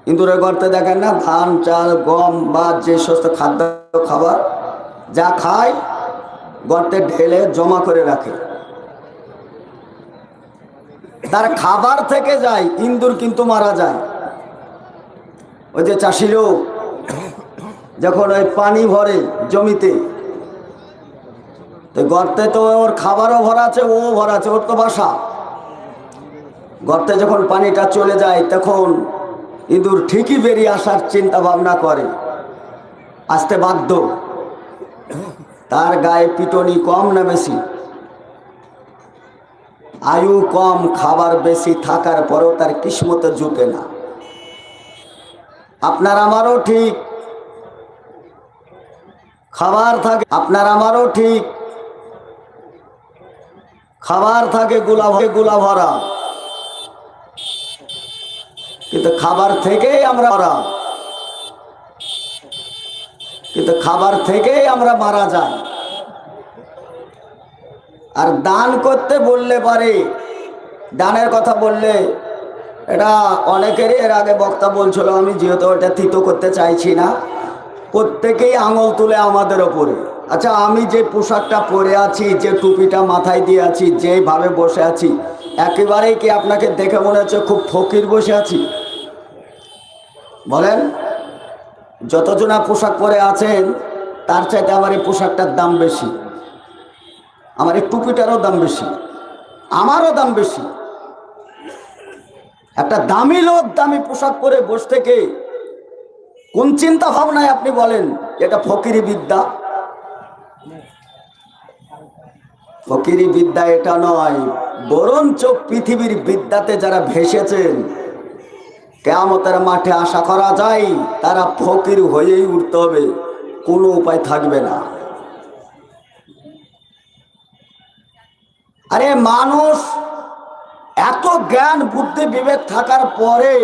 ইঁদুরের গর্তে দেখেন না ধান চাল গম বা যে সমস্ত খাদ্য খাবার যা খায় গর্তে ঢেলে জমা করে রাখে। তার খাবার থেকে যায়, ইঁদুর কিন্তু মারা যায়। ওই যে চাষি লোক যখন ওই পানি ভরে জমিতে, তো গর্তে তো ওর খাবারও ভরা আছে, ও ভরা আছে, ওর তো বাসা। গর্তে যখন পানিটা চলে যায় তখন ইঁদুর ঠিকই বেরিয়ে আসার চিন্তা ভাবনা করে, আসতে বাধ্য। তার গায়ে পিটনি কম না বেশি? আয়ু কম, খাবার বেশি থাকার পরেও তার কিসমতে জুটে না। আপনার আমারও ঠিক খাবার থাকে, আপনার আমারও ঠিক খাবার থাকে গুলা ভরা, কিন্তু খাবার থেকেই আমরা ভরা, কিন্তু খাবার থেকেই আমরা মারা যাই। আর দান করতে বললে পারে, দানের কথা বললে এটা অনেকেরই, এর আগে বক্তা বলছিল, আমি যেহেতু এটা থিত করতে চাইছি না, প্রত্যেকেই আঙুল তুলে আমাদের ওপরে। আচ্ছা, আমি যে পোশাকটা পরে আছি, যে টুপিটা মাথায় দিয়ে আছি, যেভাবে বসে আছি, একেবারেই কি আপনাকে দেখে মনে হচ্ছে খুব ফকির বসে আছি? বলেন, যতজনা পোশাক পরে আছেন তার চাইতে আমার এই পোশাকটার দাম বেশি, আমার এই টুপিটারও দাম বেশি, আমারও দাম বেশি। একটা দামি লোক দামি পোশাক পরে বসে থেকে কোন চিন্তা ভাবনায় আপনি বলেন এটা ফকিরি বিদ্যা? ফকিরি বিদ্যা এটা নয়, বরঞ্চ পৃথিবীর বিদ্যাতে যারা ভেসেছেন, কিয়ামতের মাঠে আশা করা যায় তারা ফকির হয়েই উঠতে হবে, কোনো উপায় থাকবে না। আরে মানুষ এত জ্ঞান বুদ্ধি বিবেক থাকার পরে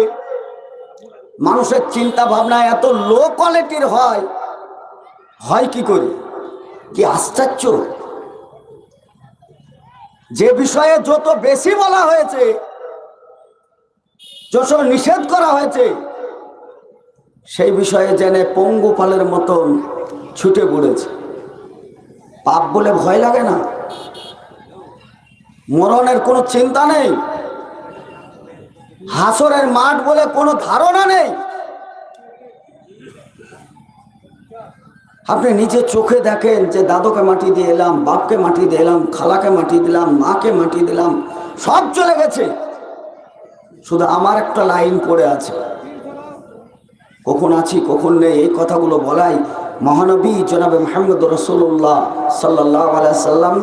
মানুষের চিন্তা ভাবনা এত লো কোয়ালিটির হয় কি করে? কি আশ্চর্য! যে বিষয়ে যত বেশি বলা হয়েছে, যত নিষেধ করা হয়েছে, সেই বিষয়ে জেনে পঙ্গুপালের মতন ছুটে পড়েছে। পাপ বলে ভয় লাগে না, মরণের কোনো চিন্তা নেই, হাসরের মাঠ বলে কোনো ধারণা নেই। আপনি নিজে চোখে দেখেন যে দাদুকে মাটি দিয়ে এলাম, বাপকে মাটি দিয়ে এলাম, খালাকে মাটি দিলাম, মাকে মাটি দিলাম, সব চলে গেছে, শুধু আমার একটা লাইন পড়ে আছে, কখন আছি কখন নেই। এই কথাগুলো বলাই মহানবী জনাবে মুহাম্মদ রাসূলুল্লাহ সাল্লাল্লাহু আলাইহি সাল্লাম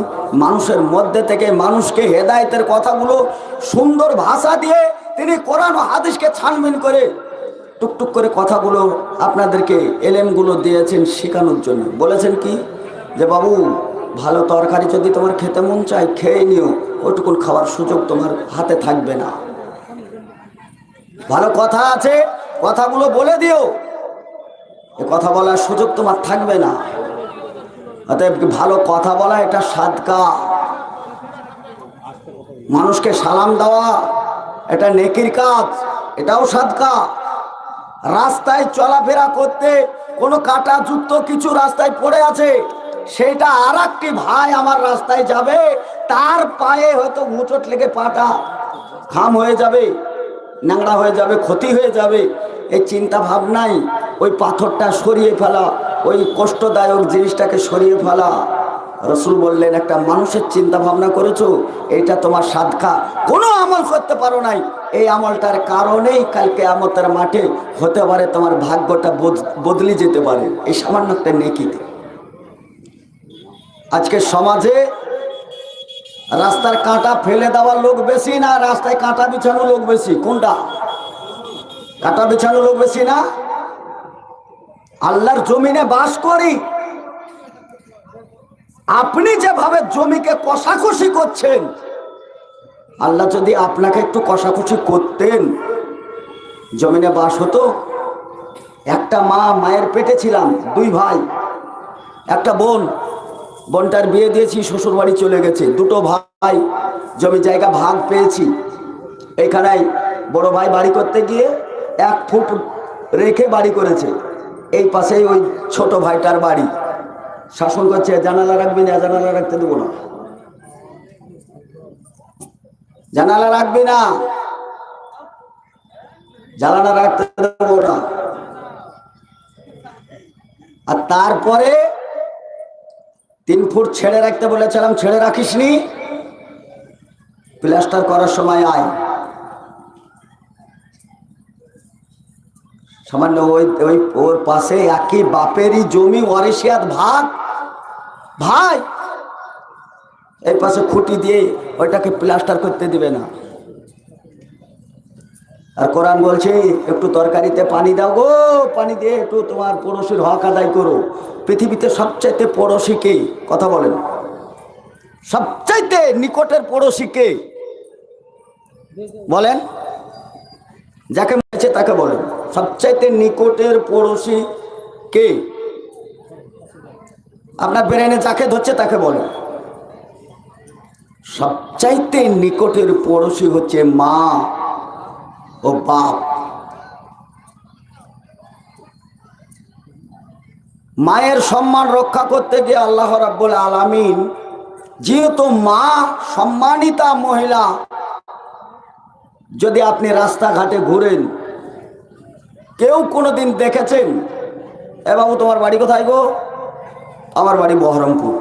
মানুষের মধ্যে থেকে মানুষকে হেদায়েতের কথাগুলো সুন্দর ভাষা দিয়ে তিনি কোরআন ও হাদিসকে ছানবিন করে টুকটুক করে কথাগুলো আপনাদেরকে এলেমগুলো দিয়েছেন শেখানোর জন্য। বলেছেন কি, যে বাবু, ভালো তরকারি যদি তোমার খেতে মন চায় খেয়ে নিও, ওইটুকুন খাওয়ার সুযোগ তোমার হাতে থাকবে না। ভালো কথা আছে, কথাগুলো বলে দিও, এ কথা বলার সুযোগ তোমার থাকবে না। অতএব ভালো কথা বলা এটা সাদকা, মানুষকে সালাম দেওয়া এটা নেকির কাজ, এটাও সাদকা। রাস্তায় চলাফেরা করতে কোনো কাটা যুক্ত কিছু রাস্তায় পড়ে আছে, সেটা আর একটি ভাই আমার রাস্তায় যাবে, তার পায়ে হয়তো মুচট লেগে পাটা খাম হয়ে যাবে, ন্যাংরা হয়ে যাবে, ক্ষতি হয়ে যাবে, এই চিন্তা ভাবনাই ওই পাথরটা সরিয়ে ফেলা, ওই কষ্টদায়ক জিনিসটাকে সরিয়ে ফেলা। রসুল বললেন, একটা মানুষের চিন্তা ভাবনা করেছো, এটা তোমার সাদকা। কোনো আমল করতে পারো নাই, এই আমলটার কারণেই কালকে কিয়ামতের মাঠে হতে পারে তোমার ভাগ্যটা বদলে যেতে পারে এই সামান্য একটা নেকিতে। আজকে সমাজে রাস্তার কাঁটা ফেলে দেওয়ার লোক বেশি না রাস্তায় কাঁটা বিছানো লোক বেশি? কোনটা? কাঁটা বিছানো লোক বেশি না? আল্লাহর জমিনে বাস করি, আপনি যেভাবে জমিকে কষাকষি করছেন, আল্লাহ যদি আপনাকে একটু কষাকষি করতেন, জমিনে বাস হতো। একটা মা, মায়ের পেটে ছিলাম, দুই ভাই, একটা বোন, বোনটার বিয়ে দিয়েছি, শ্বশুর বাড়ি চলে গেছে, দুটো ভাই, জমি জায়গা ভাগ পেয়েছি। এইখানে বড় ভাই বাড়ি করতে গিয়ে 1 ফুট রেখে বাড়ি করেছে। এই পাশেই ওই ছোট ভাইটার বাড়ি। শাসন করছে, জানালা রাখবি না, জানালা রাখতে দেবো না, জানালা রাখবি না, জানালা রাখতে দেবো না। আর তারপরে 3 ফুট ছেড়ে রাখতে বলেছিলাম, ছেড়ে রাখিসনি, প্লাস্টার করার সময় আয়। সামান্য ওই ওর পাশে একই বাপেরই জমি, ওয়ারিশিয়াত ভাগ ভাই, এই পাশে খুঁটি দিয়ে ওইটাকে প্লাস্টার করতে দিবে না। আর কোরআন বলছে একটু তরকারিতে পানি দাও গো, পানি দিয়ে একটু তোমার পড়োশির হক আদায় করো। পৃথিবীতে সবচাইতে পড়োশি কে? কথা বলেন, সবচাইতে নিকটের পড়োশি কে বলেন? যাকে মেরেছে তাকে বলেন। সবচাইতে নিকটের পড়োশি কে? আপনার ব্রেনে যাকে ধরছে তাকে বলেন। সবচাইতে নিকটের পড়োশি হচ্ছে মা ও বাপ। মায়ের সম্মান রক্ষা করতে গিয়ে আল্লাহ রাব্বুল আলামিন, যেহেতু মা সম্মানিতা মহিলা, যদি আপনি রাস্তাঘাটে ঘুরেন, কেউ কোনোদিন দেখেছেন এ বাবু তোমার বাড়ি কোথায় গো? আমার বাড়ি বহরমপুর।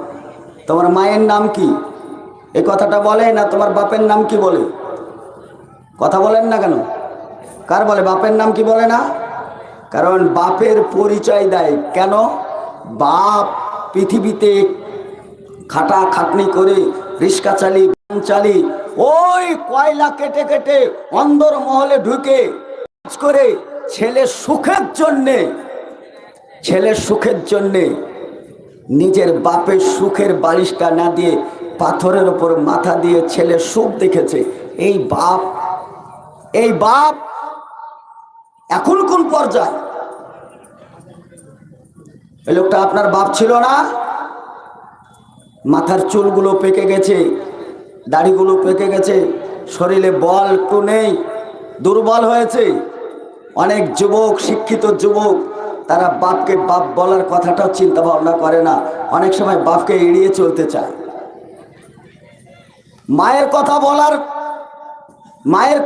তোমার মায়ের নাম কি? এই কথাটা বলে না? তোমার বাপের নাম কি বলে? কথা বলেন না কেন? কার বলে? বাপের নাম কি বলে না? কারণ বাপের পরিচয় দেয়। কেন? বাপ পৃথিবীতে খাটা খাটনি করে রিক্সা চালি, ভ্যান চালি, ওই কয়লা কেটে কেটে অন্দর মহলে ঢুকে কাজ করে ছেলের সুখের জন্যে নিজের বাপের সুখের বালিশটা না দিয়ে পাথরের ওপর মাথা দিয়ে ছেলের সুখ দেখেছে। এই বাপ এখন কোন পর্যায়ে? এই লোকটা আপনার বাপ ছিল না? মাথার চুলগুলো পেকে গেছে, দাড়িগুলো পেকে গেছে, শরীরে বল একটু নেই, দুর্বল হয়েছে। অনেক যুবক, শিক্ষিত যুবক, তারা বাপকে বাপ বলার কথাটাও চিন্তা ভাবনা করে না। অনেক সময় বাপকে এড়িয়ে চলতে চায়। মায়ের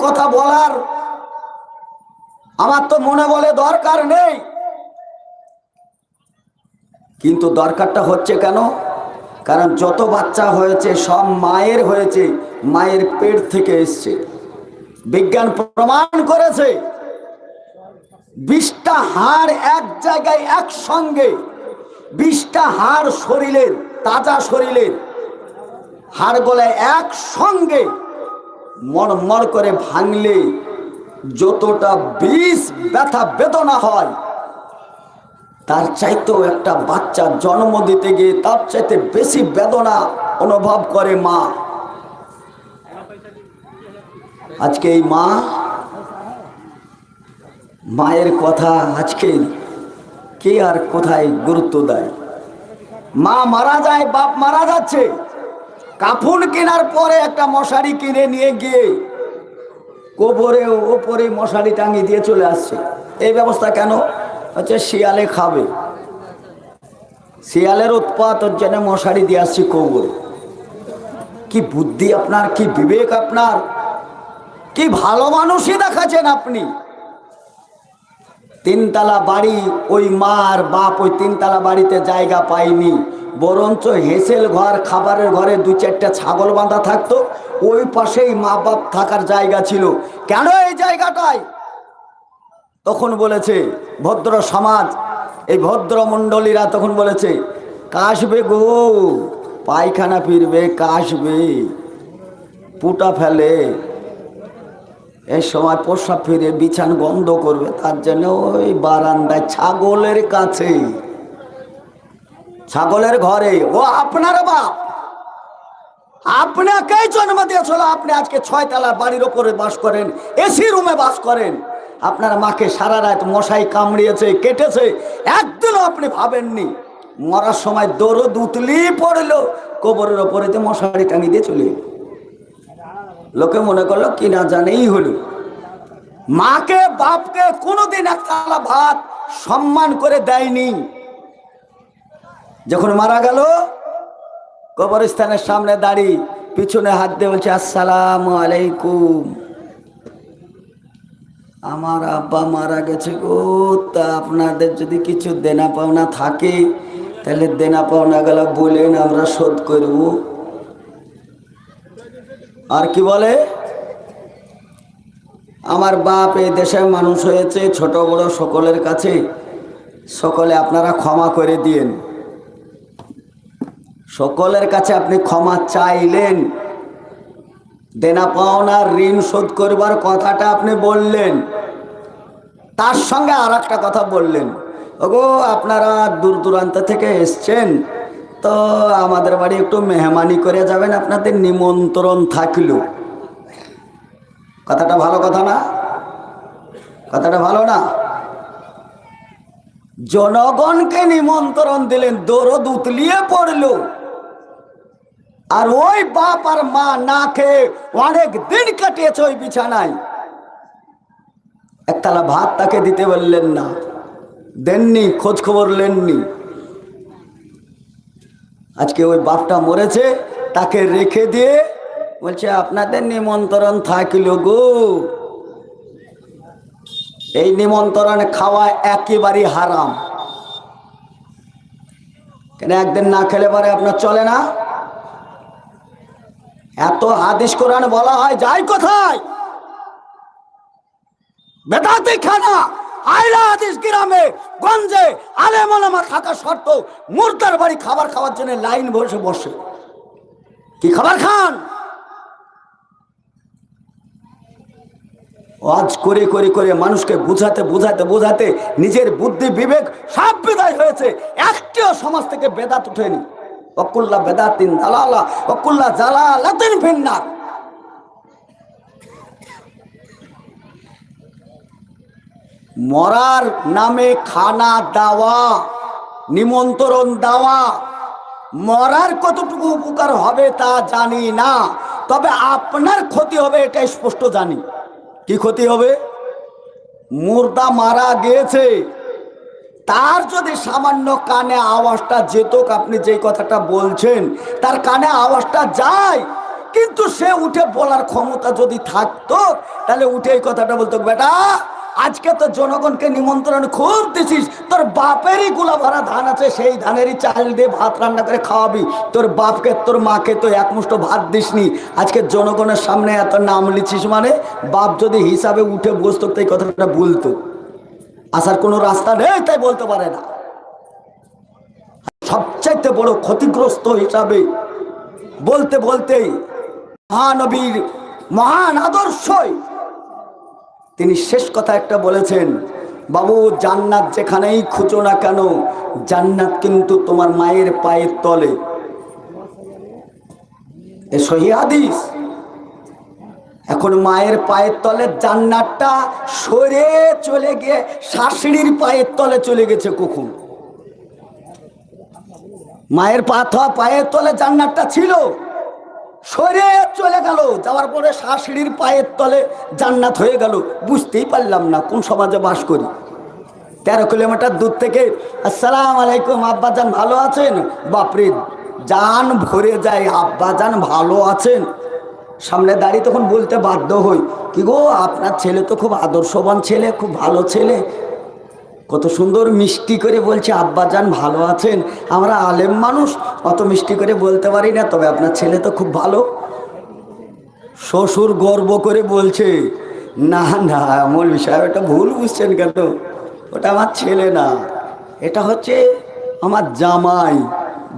কথা বলার আমার তো মনে বলে দরকার নেই, কিন্তু দরকারটা হচ্ছে কেন? কারণ যত বাচ্চা হয়েছে সব মায়ের হয়েছে, মায়ের পেট থেকে এসছে। বিজ্ঞান প্রমাণ করেছে 20টা হাড় এক জায়গায় একসঙ্গে, 20টা হাড় শরীরের, তাজা শরীরের হাড়গুলো একসঙ্গে মড়মড় করে ভাঙলে যতটা বিষ ব্যথা বেদনা হয়, তার চাইতেও একটা বাচ্চা জন্ম দিতে গিয়ে তার চাইতে বেশি বেদনা অনুভব করে মা। আজকে এই মায়ের কথা আজকে কে আর কোথায় গুরুত্ব দেয়? মা মারা যায়, বাপ মারা যাচ্ছে, কাফন কেনার পরে একটা মশারি কিনে নিয়ে গিয়ে কোবরে ওপরে মশারি টাঙিয়ে দিয়ে চলে আসছে। এই ব্যবস্থা কেন? হচ্ছে শিয়ালে খাবে, শিয়ালের উৎপাত, ওর জন্য মশারি দিয়ে আসছি কোবরে। কি বুদ্ধি আপনার, কি বিবেক আপনার, কি ভালো মানুষই দেখাচ্ছেন আপনি। 3তলা বাড়ি, ওই মা আর বাপ ওই 3তলা বাড়িতে জায়গা পায়নি, বরঞ্চ হেসেল ঘর, খাবারের ঘরে 2-4টা ছাগল বাঁধা থাকতো, ওই পাশেই মা বাপ থাকার জায়গা ছিল। কেন এই জায়গাটায়? তখন বলেছে ভদ্র সমাজ, এই ভদ্র মণ্ডলীরা তখন বলেছে, কাশবে গো, পায়খানা ফিরবে, কাশবে, পুটা ফেলে, এই সময় প্রস্রাব ফিরে বিছান গন্ধ করবে, তার জন্য ওই বারান্দায় ছাগলের কাছে, ছাগলের ঘরে। ও আপনার বাপ আপনাকেই জন্ম দিয়েছিল, আপনি আজকে 6তলা বাড়ির ওপরে বাস করেন, এসি রুমে বাস করেন। আপনার মাকে সারা রাত মশাই কামড়িয়েছে, কেটেছে, একদিনও আপনি ভাবেননি। মরার সময় দরদ উতলি পড়লো, কবরের ওপরেতে মশারি টাঙিয়ে দিয়ে চলে। লোকে মনে করলো কি না জানেই হলো। মাকে বাপকে কোনোদিন এক থালা ভাত সম্মান করে দেয়নি। যখন মারা গেল কবরস্থানের সামনে দাঁড়িয়ে পিছনে হাত দিয়ে বলছে আসসালামু আলাইকুম, আমার আব্বা মারা গেছে গো, তা আপনাদের যদি কিছু দেনা পাওনা থাকে তাহলে দেনা পাওনা গেল বলেন, আমরা শোধ করব। আর কি বলে, আমার বাপ এই দেশে মানুষ হয়েছে, ছোট বড় সকলের কাছে সকলে আপনারা ক্ষমা করে দিয়েন। সকলের কাছে আপনি ক্ষমা চাইলেন, দেনা পাওনা ঋণ শোধ করবার কথাটা আপনি বললেন, তার সঙ্গে আর একটা কথা বললেন, ওগো আপনারা দূর দূরান্ত থেকে এসছেন, তো আমাদের বাড়ি একটু মেহমানি করে যাবেন, আপনাদের নিমন্ত্রণ থাকলো। কথাটা ভালো কথা না? কথাটা ভালো না? জনগণকে নিমন্ত্রণ দিলেন, দরদ উতলিয়ে পড়লো, আর ওই বাপ আর মা না খেয়ে অনেক দিন কাটিয়েছে ওই বিছানায়, একতলা ভাত তাকে দিতে বললেন না, দেননি, খোঁজ খবর নেননি। আজকে ওই বাপটা মরেছে, তাকে রেখে দিয়ে বলছে আপনাদের নিমন্ত্রণ থাকলো গো। এই নিমন্ত্রণ খাওয়া একেবারেই হারাম। কেন একদিন না খেলে পরে আপনার চলে না? এত হাদিস কোরআন বলা হয়, যাই কোথায়? বেদাতি খানা, আইলা হাদিস গ্রামে গঞ্জে আলেম ওলামা থাকা শর্ত মুর্দার বাড়ি খাবার খাওয়ার জন্য লাইন বসে বসে। কি খাবার খান? ওয়াজ করে করে করে মানুষকে বুঝাতে বুঝাতে বুঝাতে নিজের বুদ্ধি বিবেক সব বিদায় হয়েছে, একটিও সমাজ থেকে বেদাত উঠেনি। ওয়াকুল্লা বেদাতিন দালালা ওয়াকুল্লা জালালাতিন ফিন্নার। মরার নামে খানা দেওয়া, নিমন্ত্রণ দেওয়া, মরার কতটুকু উপকার হবে তা জানি না, তবে আপনার ক্ষতি হবে এটা স্পষ্ট জানি। কি ক্ষতি হবে? মুর্দা মারা গিয়েছে, তার যদি সামান্য কানে আওয়াজটা যেত, আপনি যে কথাটা বলছেন তার কানে আওয়াজটা যায়, কিন্তু সে উঠে বলার ক্ষমতা যদি থাকতো তাহলে উঠে এই কথাটা বলতো, বেটা আজকে তো জনগণকে নিমন্ত্রণ খুব দিছিস, তোর বাপেরই গুলা ভরা ধান আছে, সেই ধানেরই চাল দিয়ে ভাত রান্না করে খাওয়াবি, তোর বাপকে তোর মাকে তো এক মুষ্ট ভাত দিসনি, আজকে জনগণের সামনে এত নাম লিছিস, মানে বাপ যদি হিসাবে উঠে বসতো তো এই কথাটা বলতো। আসার কোনো রাস্তা নেই, তাই বলতে পারে না। সবচাইতে বড় ক্ষতিগ্রস্ত হিসাবে বলতে বলতেই মহানবীর মহান আদর্শই তিনি শেষ কথা একটা বলেছেন, বাবু জান্নাত যেখানেই খুঁজো না কেন, জান্নাত কিন্তু তোমার মায়ের পায়ের তলে। এ সহিহ হাদিস। এখন মায়ের পায়ের তলে জান্নাতটা সরে চলে গিয়ে শাশুড়ির পায়ের তলে চলে গেছে। কখন মায়ের পায়ের তলে জান্নাতটা ছিল, সরে চলে গেল, যাওয়ার পরে শাশুড়ির পায়ের তলে জান্নাত হয়ে গেল। বুঝতেই পারলাম না কোন সমাজে বাস করি। 13 কিলোমিটার দূর থেকে আসসালাম আলাইকুম আব্বাজান ভালো আছেন, বাপরে জান ভরে যায়, আব্বাজান ভালো আছেন। সামনে দাঁড়িয়ে তখন বলতে বাধ্য হই, কি গো আপনার ছেলে তো খুব আদর্শবান ছেলে, খুব ভালো ছেলে, কত সুন্দর মিষ্টি করে বলছে আব্বাজান ভালো আছেন। আমরা আলেম মানুষ, অত মিষ্টি করে বলতে পারি না, তবে আপনার ছেলে তো খুব ভালো। শ্বশুর গর্ব করে বলছে, না না মৌলভী সাহেব এটা ভুল বুঝছেন কেন, ওটা আমার ছেলে না, এটা হচ্ছে আমার জামাই,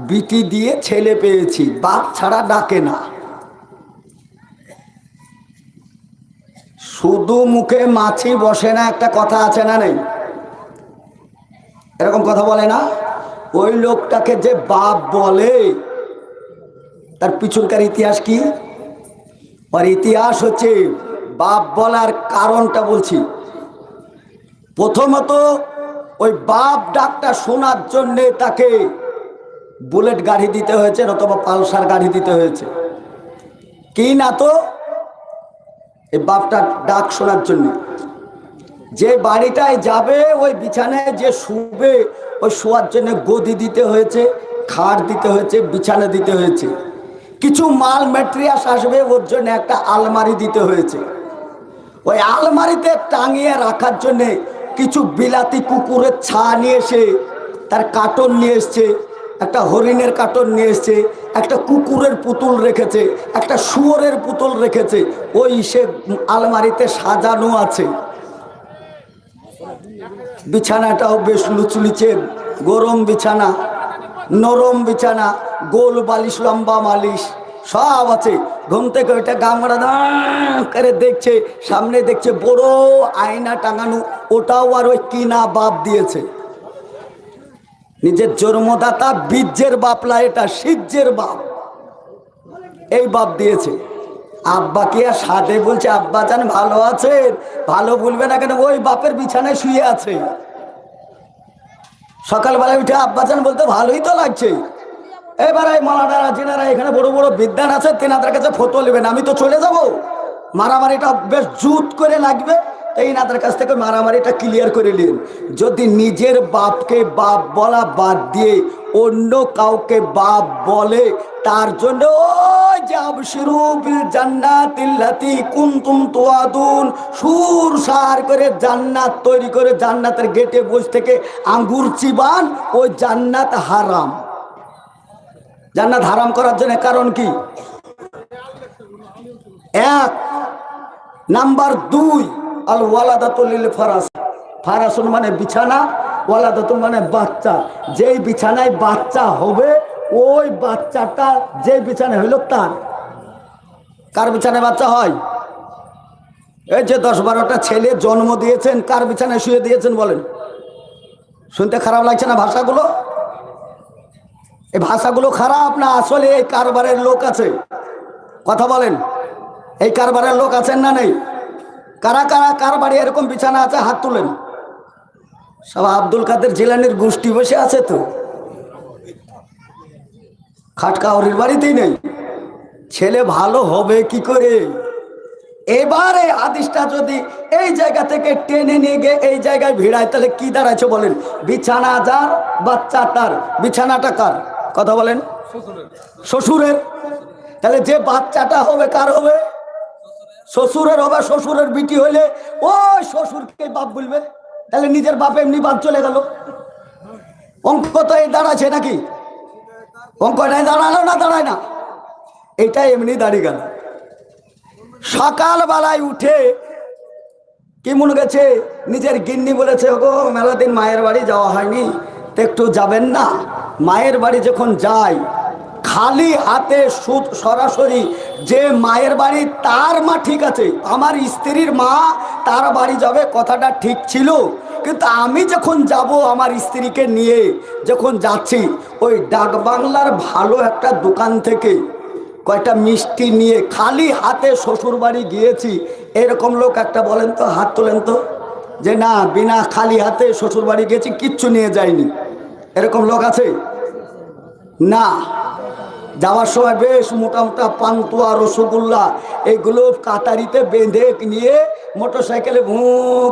বিটি দিয়ে ছেলে পেয়েছি, বাপ ছাড়া ডাকে না। শুধু মুখে মাছি বসে না, একটা কথা আছে না নেই? এরকম কথা বলে না? ওই লোকটাকে যে বাপ বলে তার পিছনকার ইতিহাস কি? আর ইতিহাস হচ্ছে, বাপ বলার কারণটা বলছি। প্রথমত ওই বাপ ডাকটা শোনার জন্যে তাকে বুলেট গাড়ি দিতে হয়েছে, অথবা পালসার গাড়ি দিতে হয়েছে, কি না তো এই বাপটার ডাক শোনার জন্য। যে বাড়িটায় যাবে ওই বিছানায় যে শুবে ওই শোয়ার জন্য গদি দিতে হয়েছে, খাট দিতে হয়েছে, বিছানা দিতে হয়েছে। কিছু মাল ম্যাটেরিয়ালস আসবে ওর জন্য একটা আলমারি দিতে হয়েছে। ওই আলমারিতে টাঙিয়ে রাখার জন্য কিছু বিলাতি কুকুরের ছা নিয়ে এসে তার কার্টন নিয়ে এসছে, একটা হরিণের কার্টন নিয়ে এসছে, একটা কুকুরের পুতুল রেখেছে, একটা শুয়োরের পুতুল রেখেছে। ওই সে আলমারিতে সাজানো আছে। বিছানাটাও বেশ লুচলুচে, গরম বিছানা, নরম বিছানা, গোল বালিশ, লম্বা মালিশ সব আছে। ঘুম থেকে ওইটা গামড়া করে দেখছে, সামনে দেখছে বড় আয়না টাঙানো, ওটাও আর ওই কিনা বাপ দিয়েছে। নিজের জন্মদাতা বীর্যের বাপলা, এটা সিজ্জের বাপ, এই বাপ দিয়েছে। আব্বাকে আর সাথে বলছে আব্বা জান ভালো আছেন, ভালো বলবে না কেন, ওই বাপের বিছানায় শুয়ে আছে। সকালবেলায় উঠে আব্বা জান বলতে ভালোই তো লাগছে। এবার এই মালাডারা জেনারা এখানে বড় বড় বিদ্যান আছে, তেনাদের কাছে ফটো নেবেন, আমি তো চলে যাব, মারামারিটা বেশ জুত করে লাগবে, তাই এনাদের কাছ থেকে মারামারিটা ক্লিয়ার করে নিন। যদি নিজের বাপকে বাপ বলা বাদ দিয়ে অন্য কাউকে বাপ বলে, তার জন্য ওই যে আবশিরু বিল জান্নাতিল্লাতি কুনতুম তুআদুন, সুর সার করে জান্নাত তৈরি করে জান্নাতের গেটে বসে থেকে আঙ্গুর চিবান, ওই জান্নাত হারাম। জান্নাত হারাম করার জন্য কারণ কি? এক নাম্বার, দুই আল ওয়ালাদাতুল লিল ফারাস, ফারাসুন মানে বিছানা, ওয়ালাদাতুন মানে বাচ্চা। যেই বিছানায় বাচ্চা হবে ওই বাচ্চাটা যে বিছানায় হইল তার। কার বিছানায় বাচ্চা হয়? এই যে 10-12টা ছেলে জন্ম দিয়েছেন, কার বিছানায় শুয়ে দিয়েছেন বলেন? শুনতে খারাপ লাগছে না ভাষাগুলো? এই ভাষাগুলো খারাপ না আসলে এই কারবারের লোক আছে? কথা বলেন, এই কারবারের লোক আছেন না নেই? কারা কারা কার বাড়ি এরকম বিছানা আছে হাত তুলেন। সব আব্দুল কাদের জিলানির গোষ্ঠী বসে আছে তো, খাটকাউরির বাড়িতেই নেই। ছেলে ভালো হবে কি করে? এবারে হাদিসটা যদি এই জায়গা থেকে টেনে নিয়ে গিয়ে এই জায়গায় ভিড়ায়, তাহলে কি দাঁড়াচ্ছে বলেন? বিছানা যার, বাচ্চা তার। বিছানাটা কার? কথা বলেন। শ্বশুরের। তাহলে যে বাচ্চাটা হবে কার হবে? শ্বশুরের হবে। শ্বশুরের বিটি হইলে ওই শ্বশুরকে বাপ বলবে, তাহলে নিজের বাপ এমনি বাপ চলে গেল। অঙ্ক তো এই দাঁড়াচ্ছে নাকি? অঙ্কটাই দাঁড়ালো না? দাঁড়ায় না, এটা এমনি দাঁড়িয়ে গেল। সকালবেলায় উঠে কি মনে গেছে, নিজের গিন্নি বলেছে ওগো মেলা দিন মায়ের বাড়ি যাওয়া হয়নি, তো একটু যাবেন না? মায়ের বাড়ি যখন যাই, খালি হাতে সরাসরি যে মায়ের বাড়ি তার মা ঠিক আছে, আমার স্ত্রীর মা তার বাড়ি যাবে, কথাটা ঠিক ছিল। কিন্তু আমি যখন যাব আমার স্ত্রীকে নিয়ে যখন যাচ্ছি, ওই ডাক বাংলার ভালো একটা দোকান থেকে কয়টা মিষ্টি নিয়ে খালি হাতে শ্বশুর বাড়ি গিয়েছি, এরকম লোক একটা বলেন তো, হাত তোলেন তো, যে না বিনা খালি হাতে শ্বশুর বাড়ি গিয়েছি, কিচ্ছু নিয়ে যায়নি। এরকম লোক আছে না? যাওয়ার সময় বেশ মোটা মোটা পান্তুয়া, রসগোল্লা এগুলো কাতারিতে বেঁধে নিয়ে মোটর সাইকেলে ভু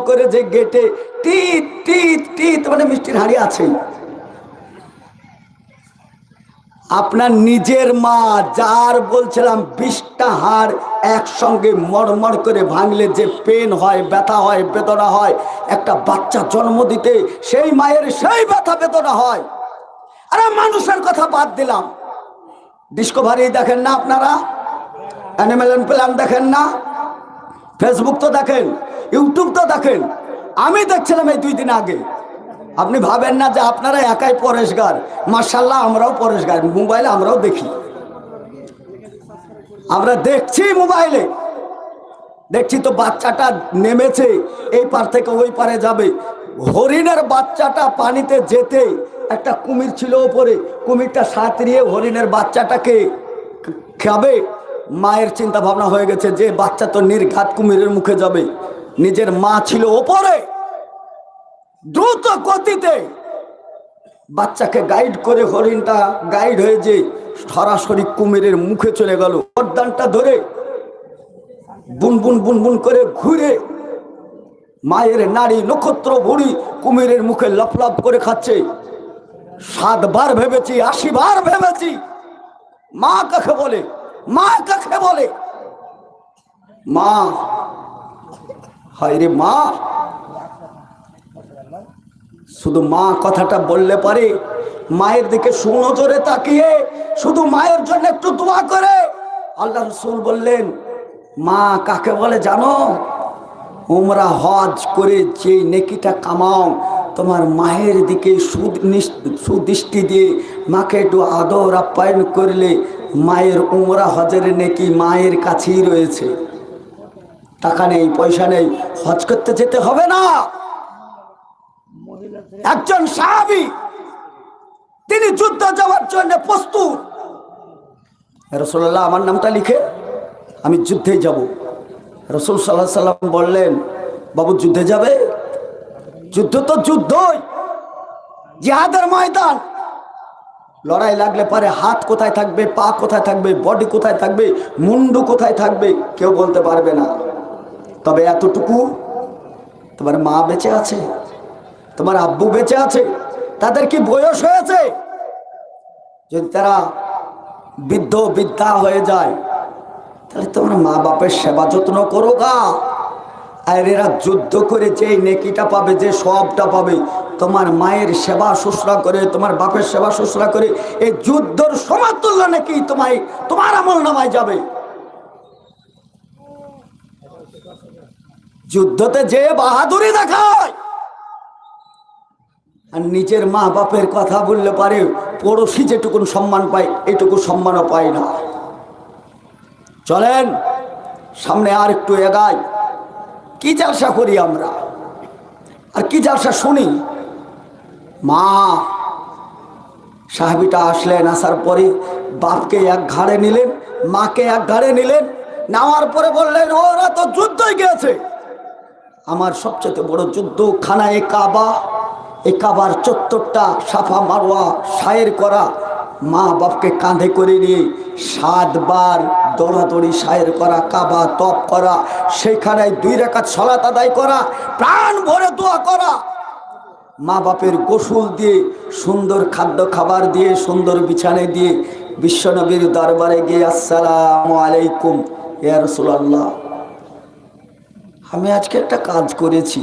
করে যে গেটে টিট টিট টিট মানে মিষ্টির হাঁড়ি আছেই। আপনার নিজের মা, যার বলছিলাম 20টা হাড় একসঙ্গে মড়মড় করে ভাঙলে যে পেন হয়, ব্যথা হয়, বেদনা হয়, একটা বাচ্চা জন্ম দিতে সেই মায়ের সেই ব্যথা বেদনা হয়। আরে মানুষের কথা বাদ দিলাম, ডিসকভারি দেখেন না আপনারা? অ্যানিমেল প্ল্যান দেখেন না? ফেসবুক তো দেখেন, ইউটিউব তো দেখেন। আমি দেখছিলাম এই 2 দিন আগে। আপনি ভাবেন না যে আপনারা একাই পরেশগার, মাশাআল্লাহ আমরাও পরেশগার। মোবাইলে আমরাও দেখি, আমরা দেখছি, মোবাইলে দেখছি তো। বাচ্চাটা নেমেছে, এই পার থেকে ওই পারে যাবে, হরিণের বাচ্চাটা পানিতে যেতে একটা কুমির ছিল ওপরে, কুমিরটা সাঁতরিয়ে হরিণের বাচ্চাটাকে খাবে। মায়ের চিন্তা ভাবনা হয়ে গেছে যে বাচ্চা তো নির্ঘাত কুমিরের মুখে যাবে। নিজের মা ছিল ওপরে, দ্রুত গতিতে বাচ্চাকে গাইড করে হরিণটা গাইড হয়ে যে সরাসরি কুমিরের মুখে চলে গেল। গর্দানটা ধরে বুন বুন বুন বুন করে ঘুরে মায়ের নারী নক্ষত্র ভুড়ি কুমিরের মুখে লপলপ করে খাচ্ছে। 7 বার ভেবেছি, 80 বার ভেবেছি, মা কাকে বলে, মা কাকে বলে। মা, হায় রে মা। শুধু মা কথাটা বললে পারে, মায়ের দিকে সুনজরে তাকিয়ে শুধু মায়ের জন্য একটু দোয়া করে। আল্লাহ রাসূল বললেন, মা কাকে বলে জানো? উমরা হজ করে যে নেকিটা কামাও, তোমার মায়ের দিকে সুদৃষ্টি দিয়ে মাকে একটু আদর আপ্যায়ন করলে মায়ের উমরা হজের নেকি মায়ের কাছেই রয়েছে। টাকা নেই, পয়সা নেই, হজ করতে যেতে হবে না। একজন সাহাবী, তিনি যুদ্ধ যাওয়ার জন্য প্রস্তুত। রাসূলুল্লাহ, আমার নামটা লিখে, আমি যুদ্ধে যাব। রাসূল সাল্লাল্লাহু আলাইহি সাল্লাম বললেন, বাবু যুদ্ধে যাবে? যুদ্ধ তো যুদ্ধই, জিহাদের ময়দান। লড়াই লাগলে পারে হাত কোথায় থাকবে, পা কোথায় থাকবে, বডি কোথায় থাকবে, মুন্ডু কোথায় থাকবে কেউ বলতে পারবে না। তবে এতটুকু, তোমার মা বেঁচে আছে, তোমার আব্বু বেঁচে আছে, তাদের কি বয়স হয়েছে? যদি তারা বৃদ্ধ বৃদ্ধা হয়ে যায়, তাহলে তোমার মা বাপের সেবা যত্ন করো গা। আর এরা যুদ্ধ করে যে নেকিটা পাবে, যে সবটা পাবে, তোমার মায়ের সেবা শুশ্রূষা করে, তোমার বাপের সেবা শুশ্রূষা করে, এই যুদ্ধর সমাতুল্য নাকি তোমার আমল নামায় যাবে। যুদ্ধতে যে বাহাদুরি দেখায়, আর নিজের মা বাপের কথা বললে পারে পড়োশি যেটুকুন সম্মান পায়, এইটুকু সম্মানও পায় না। চলেন সামনে আর একটু এগাই। কি জালসা করি আমরা, আর কি জালসা শুনি। মা সাহাবীটা আসলেন, আসার পরে বাপকে এক ঘাড়ে নিলেন, মাকে এক ঘাড়ে নিলেন, নেওয়ার পরে বললেন, ওরা তো যুদ্ধই গিয়েছে, আমার সবচেয়ে বড় যুদ্ধ খানায়ে কাবা। এই কাবার চত্বরটা সাফা মারওয়া সায়ের করা। মা বাপকে কাঁধে করে নিয়ে 7 বার দৌড়াদৌড়ি সায়ের করা, কাবা তপ করা, সেখানে 2 রাকাত সালাত আদায় করা, প্রাণ ভরে দোয়া করা, মা বাপের গোসল দিয়ে, সুন্দর খাদ্য খাবার দিয়ে, সুন্দর বিছানে দিয়ে বিশ্বনবীর দরবারে গিয়ে, আসসালামু আলাইকুম ইয়া রাসূলুল্লাহ, আমি আজকে একটা কাজ করেছি,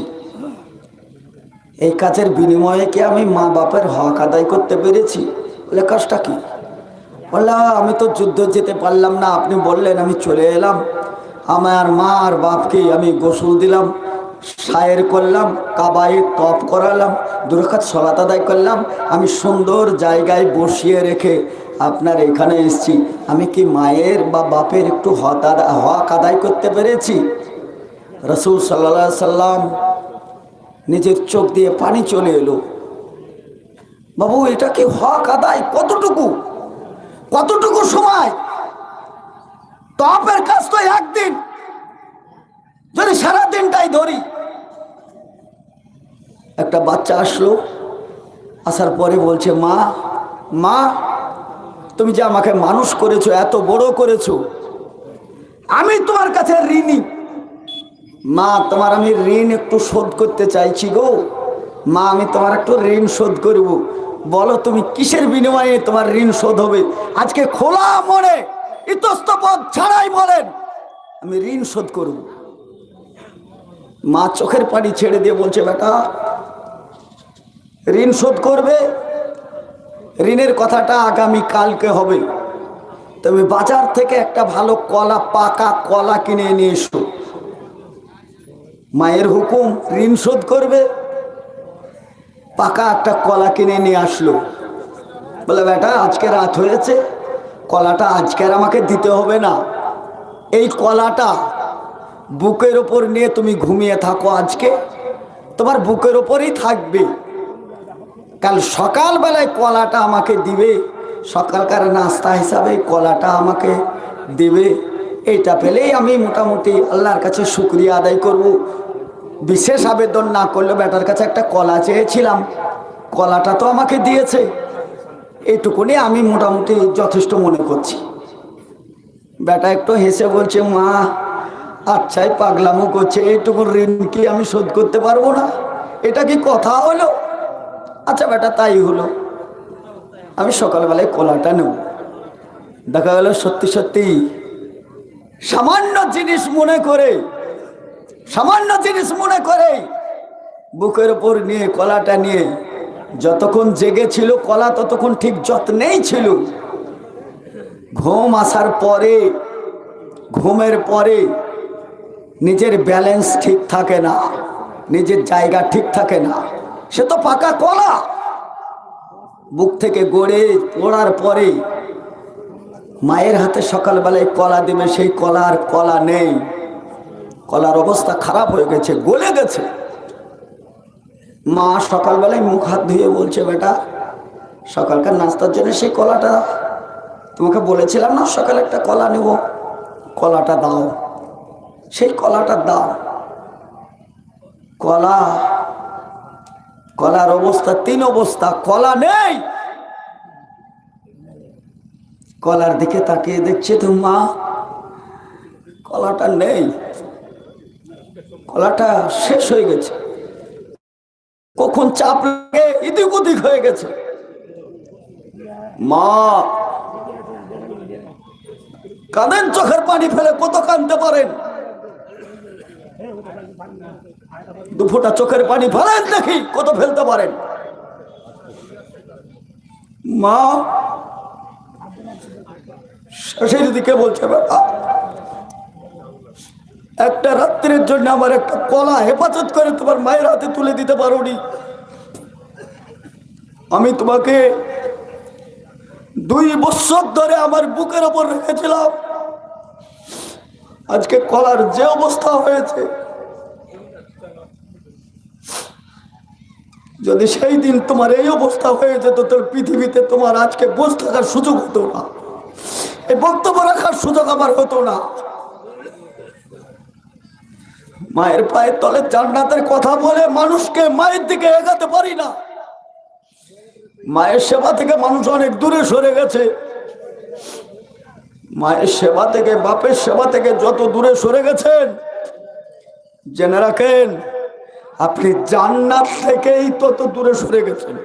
এই কাজের বিনিময়ে কি আমি মা বাপের হক আদায় করতে পেরেছি? বলে, কাজটা কি? বললাম, আমি তো যুদ্ধ যেতে পারলাম না, আপনি বললেন, আমি চলে এলাম, আমার মা আর বাপকে আমি গোসল দিলাম, সায়ের করলাম, কাবায় তপ করালাম, 2 রাকাত সালাত আদায় করলাম, আমি সুন্দর জায়গায় বসিয়ে রেখে আপনার এখানে এসেছি, আমি কি মায়ের বা বাপের একটু হক আদায় করতে পেরেছি? রাসূল সাল্লাল্লাহু আলাইহি সাল্লাম নিজের চোখ দিয়ে পানি চলে এলো। বাবু, এটা কি হক আদায়? কতটুকু, কতটুকু সময়? তপের কাজ তো একদিন, যদি সারা দিনটাই ধরি। একটা বাচ্চা আসলো, আসার পরে বলছে, মা, মা তুমি যে আমাকে মানুষ করেছো, এত বড় করেছো, আমি তোমার কাছে ঋণী। মা, তোমার আমি ঋণ একটু শোধ করতে চাইছি গো। মা, আমি তোমার একটু ঋণ শোধ করব। বলো তুমি কিসের বিনিময়ে তোমার ঋণ শোধ হবে? আজকে খোলা মনে ইতস্তত ছাড়াই বলেন, আমি ঋণ শোধ করব। মা চোখের পানি ছেড়ে দিয়ে বলছে, বেটা ঋণ শোধ করবে, ঋণের কথাটা আগামী কালকে হবে, তুমি বাজার থেকে একটা ভালো কলা, পাকা কলা কিনে নিয়ে এসো। মায়ের হুকুম, ঋণ শোধ করবে, পাকা একটা কলা কিনে নিয়ে আসলো। বলে, বেটা আজকে রাত হয়েছে, কলাটা আজকে আর আমাকে দিতে হবে না, এই কলাটা বুকের ওপর নিয়ে তুমি ঘুমিয়ে থাকো, আজকে তোমার বুকের ওপরই থাকবে, কাল সকালবেলায় কলাটা আমাকে দিবে, সকালকার নাস্তা হিসাবে কলাটা আমাকে দিবে। এইটা পেলেই আমি মোটামুটি আল্লাহর কাছে শুকরিয়া আদায় করব। বিশেষ আবেদন না করলে, বেটার কাছে একটা কলা চেয়েছিলাম, কলাটা তো আমাকে দিয়েছে, এইটুকুনি আমি মোটামুটি যথেষ্ট মনে করছি। বেটা একটু হেসে বলছে, মা আচ্ছাই পাগলামো করছে, এইটুকু ঋণ কি আমি শোধ করতে পারবো না? এটা কি কথা হলো? আচ্ছা বেটা তাই হলো, আমি সকালবেলায় কলাটা নেব। দেখা গেল সত্যি সত্যি সামান্য জিনিস মনে করে, সামান্য জিনিস মনে করে বুকের ওপর নিয়ে কলাটা নিয়ে যতক্ষণ জেগেছিল কলা ততক্ষণ ঠিক যত্নেই ছিল। ঘুম আসার পরে, ঘুমের পরে নিজের ব্যালেন্স ঠিক থাকে না, নিজের জায়গা ঠিক থাকে না। সে তো পাকা কলা, বুক থেকে গড়ে পড়ার পরে মায়ের হাতে সকালবেলায় কলা দেবে, সেই কলার কলা নেই, কলার অবস্থা খারাপ হয়ে গেছে, গলে গেছে। মা সকালবেলায় মুখ হাত ধুয়ে বলছে, বেটা সকালকার নাস্তার জন্য সেই কলাটা তোমাকে বলেছিলাম না সকালে একটা কলা নেব, কলাটা দাও। সেই কলাটা দাও। কলা, কলার অবস্থা তিন অবস্থা, কলা নেই। কলার দিকে তাকিয়ে দেখছে তো মা কলাটা নেই, কলাটা শেষ হয়ে গেছে, কখন চাপ লাগে এদিক ওদিক হয়ে গেছে। মা কাঁদেন, চোখের পানি ফেলে, কত কাঁদতে পারেন? দুফোঁটা চোখের পানি ফেলেন দেখি কত ফেলতে পারেন। মা শেষের দিকে বলছে, বাবা একটা রাত্রের জন্য আমার একটা কলা হেফাজত করে তোমার মায়ের হাতে তুলে দিতে পারোনি? আমি তোমাকে 2 বছর ধরে আমার বুকের ওপর রেখেছিলাম, আজকে কলার যে অবস্থা হয়েছে, যদি সেই দিন তোমার এই অবস্থা হয়ে যেত তোর পৃথিবীতে তোমার আজকে বসে থাকার সুযোগ হতো না, এই বক্তব্য রাখার সুযোগ আমার হতো না। মায়ের পায়ের তলে জান্নাতের কথা বলে মানুষকে মায়ের দিকে এগাতে পারি না। মায়ের সেবা থেকে মানুষ অনেক দূরে সরে গেছে। মায়ের সেবা থেকে, বাপের সেবা থেকে যত দূরে সরে গেছেন, জেনে রাখেন আপনি জান্নাত থেকেই তত দূরে সরে গেছেন।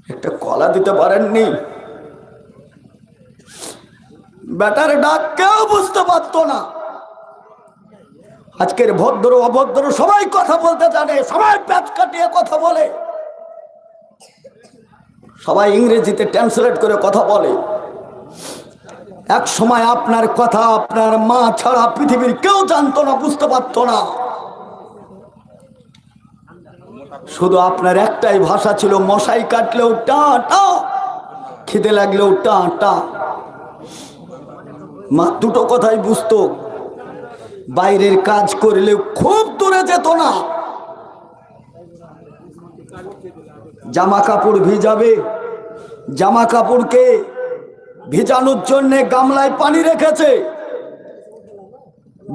একটা কলা দিতে পারেননি, বেটার ডাক কেউ বুঝতে পারতো না। আজকের ভদ্র অভদ্র সবাই কথা বলতে জানে, সবাই প্যাচ কাটিয়ে কথা বলে, সবাই ইংরেজিতে ট্রান্সলেট করে কথা বলে। এক সময় আপনার কথা আপনার মা ছাড়া পৃথিবীর কেউ জানতো না, বুঝতে পারতো না। শুধু আপনার একটাই ভাষা ছিল, মশাই কাটলেও টা টা, খিদে লাগলেও টা টা। মা দুটো কথাই বুঝতো। বাইরের কাজ করলেও খুব দূরে যেত না। জামা কাপড় ভিজাবে, জামা কাপড়কে ভিজানোর জন্য গামলায় পানি রেখেছে,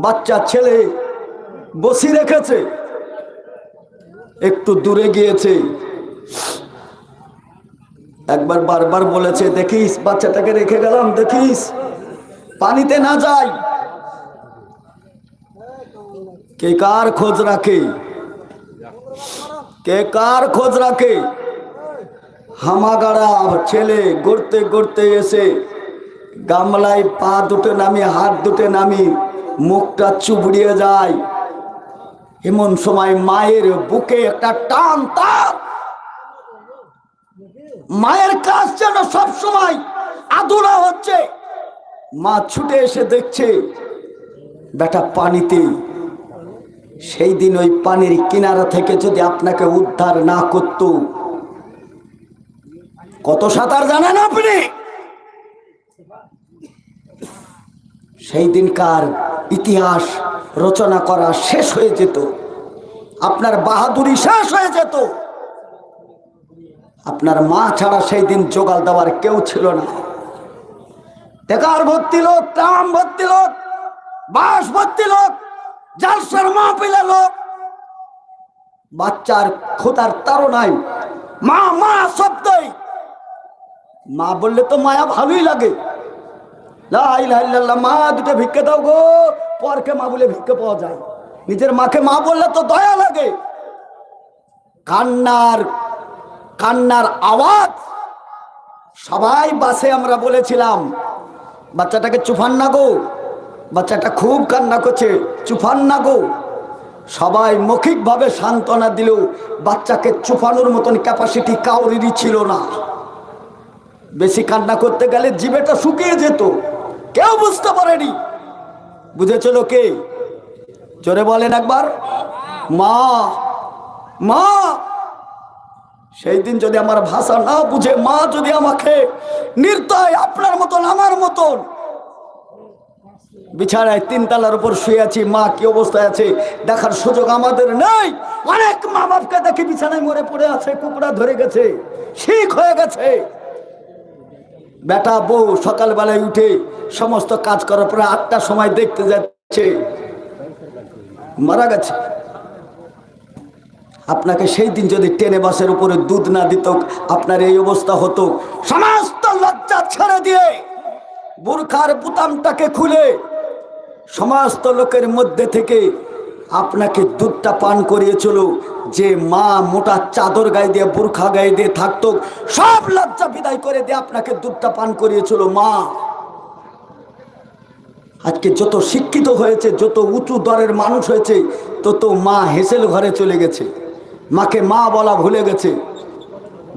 বাচ্চা ছেলে বসি রেখেছে, একটু দূরে গিয়েছে, একবার বারবার বলেছে, দেখিস বাচ্চাটাকে রেখে গেলাম, দেখিস পানিতে না যায়। কে কার খোঁজ রাখে, কে কার খোঁজ রাখে? হামাগাড়া ছেলে গড়তে গড়তে এসে গামলায় পা দুটো নামি, হাত দুটো নামি, মুখটা চুবড়িয়ে যায়। এমন সময় মায়ের বুকে একটা টান তার। মায়ের কাজ যেন সব সময় আদুরা হচ্ছে। মা ছুটে এসে দেখছে বেটা পানিতে। সেই দিন ওই পানির কিনারা থেকে যদি আপনাকে উদ্ধার না করত, কত সাঁতার জানেন আপনি? সেই দিনকার ইতিহাস রচনা করা শেষ হয়ে যেত, আপনার বাহাদুরি শেষ হয়ে যেত। আপনার মা ছাড়া সেই দিন জোগাল দেওয়ার কেউ ছিল না। টেকার ভর্তি লোক, ট্রাম ভর্তি লোক, বাস ভর্তি লোক, জালসার মাহফিলে লোক, বাচ্চার খোদার তাড়নায় মা মা শব্দই। মা বললে তো মায়া ভালোই লাগে, লা ইলাহা ইল্লাল্লাহ, মা দুটো ভিক্ষে দাও গো। পরকে মা বলে ভিক্ষে পাওয়া যায়, নিজের মাকে মা বললে তো দয়া লাগে। কান্নার কান্নার আওয়াজ। সবাই বাসে আমরা বলেছিলাম বাচ্চাটাকে চুফান না গো, বাচ্চাটা খুব কান্না করছে, চুফান না গো। সবাই মৌখিকভাবে সান্ত্বনা দিল, বাচ্চাকে চুফানোর মতন ক্যাপাসিটি কাউরিরই ছিল না। বেশি কান্না করতে গেলে জিভেটা শুকিয়ে যেত, কেউ বুঝতে পারেনি। বুঝেছিল কে? জোরে বলেন একবার, মা। মা সেই দিন যদি আমার ভাষা না বুঝে, মা যদি আমাকে নির্দয় আপনার মতন আমার মতন বিছানায় 3 তলার উপর শুয়ে আছি, মা কি অবস্থায় আছে দেখার সুযোগ আমাদের নেই। অনেক মা বাপকে দেখি বিছানায় মরে পড়ে আছে, কুকুরা ধরে গেছে, শিখ হয়ে গেছে। বেটা বউ সকালবেলায় উঠে সমস্ত কাজ করার পরে 8টার সময় দেখতে যাচ্ছে মারা গেছে। আপনাকে সেই দিন যদি টেনে বাসের উপরে দুধ না দিত, আপনার এই অবস্থা হতো। সমস্ত লজ্জা ছেড়ে দিয়ে বুরখার বুতামটাকে খুলে সমস্ত লোকের মধ্যে থেকে আপনাকে দুধটা পান করিয়েছিল। যে মা মোটা চাদর গায়ে দিয়ে বুরখা গায়ে দিয়ে থাকতো, সব লজ্জা বিদায় করে দিয়ে আপনাকে দুধটা পান করিয়েছিল মা। আজকে যত শিক্ষিত হয়েছে, যত উঁচু দরের মানুষ হয়েছে, তত মা হেসেল ঘরে চলে গেছে, মাকে মা বলা ভুলে গেছে।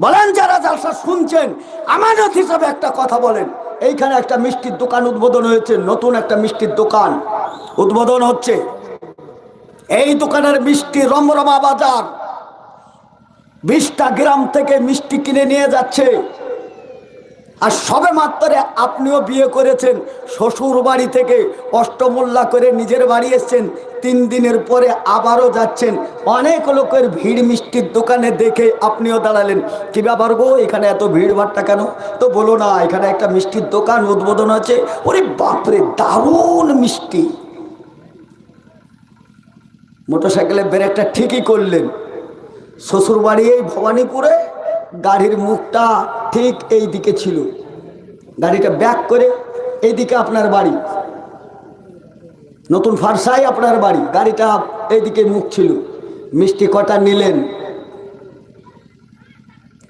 বলেন যারা জালসা শুনছেন, আমানত হিসাবে একটা কথা বলেন। এইখানে একটা মিষ্টির দোকান উদ্বোধন হয়েছে, নতুন একটা মিষ্টির দোকান উদ্বোধন হচ্ছে। এই দোকানের মিষ্টি রমরমা বাজার, 20টা গ্রাম থেকে মিষ্টি কিনে নিয়ে যাচ্ছে। আর সবে মাত্র আপনিও বিয়ে করেছেন, শ্বশুর বাড়ি থেকে অষ্টমোল্লা করে নিজের বাড়ি এসছেন, 3 দিনের পরে আবারও যাচ্ছেন। অনেক লোকের ভিড় মিষ্টির দোকানে দেখে আপনিও দাঁড়ালেন, কি ব্যাপার গো এখানে এত ভিড় ভাড়টা কেন? তো বলো না, এখানে একটা মিষ্টির দোকান উদ্বোধন আছে। ওরে বাপরে, দারুণ মিষ্টি। মোটরসাইকেলের ব্রেকটা ঠিকই করলেন। শ্বশুর বাড়ি এই ভবানীপুরে, গাড়ির মুখটা ঠিক এই দিকে ছিল, গাড়িটা ব্যাক করে এইদিকে আপনার বাড়ি, নতুন ফারসাই আপনার বাড়ি, গাড়িটা এইদিকে মুখ ছিল। মিষ্টি কটা নিলেন,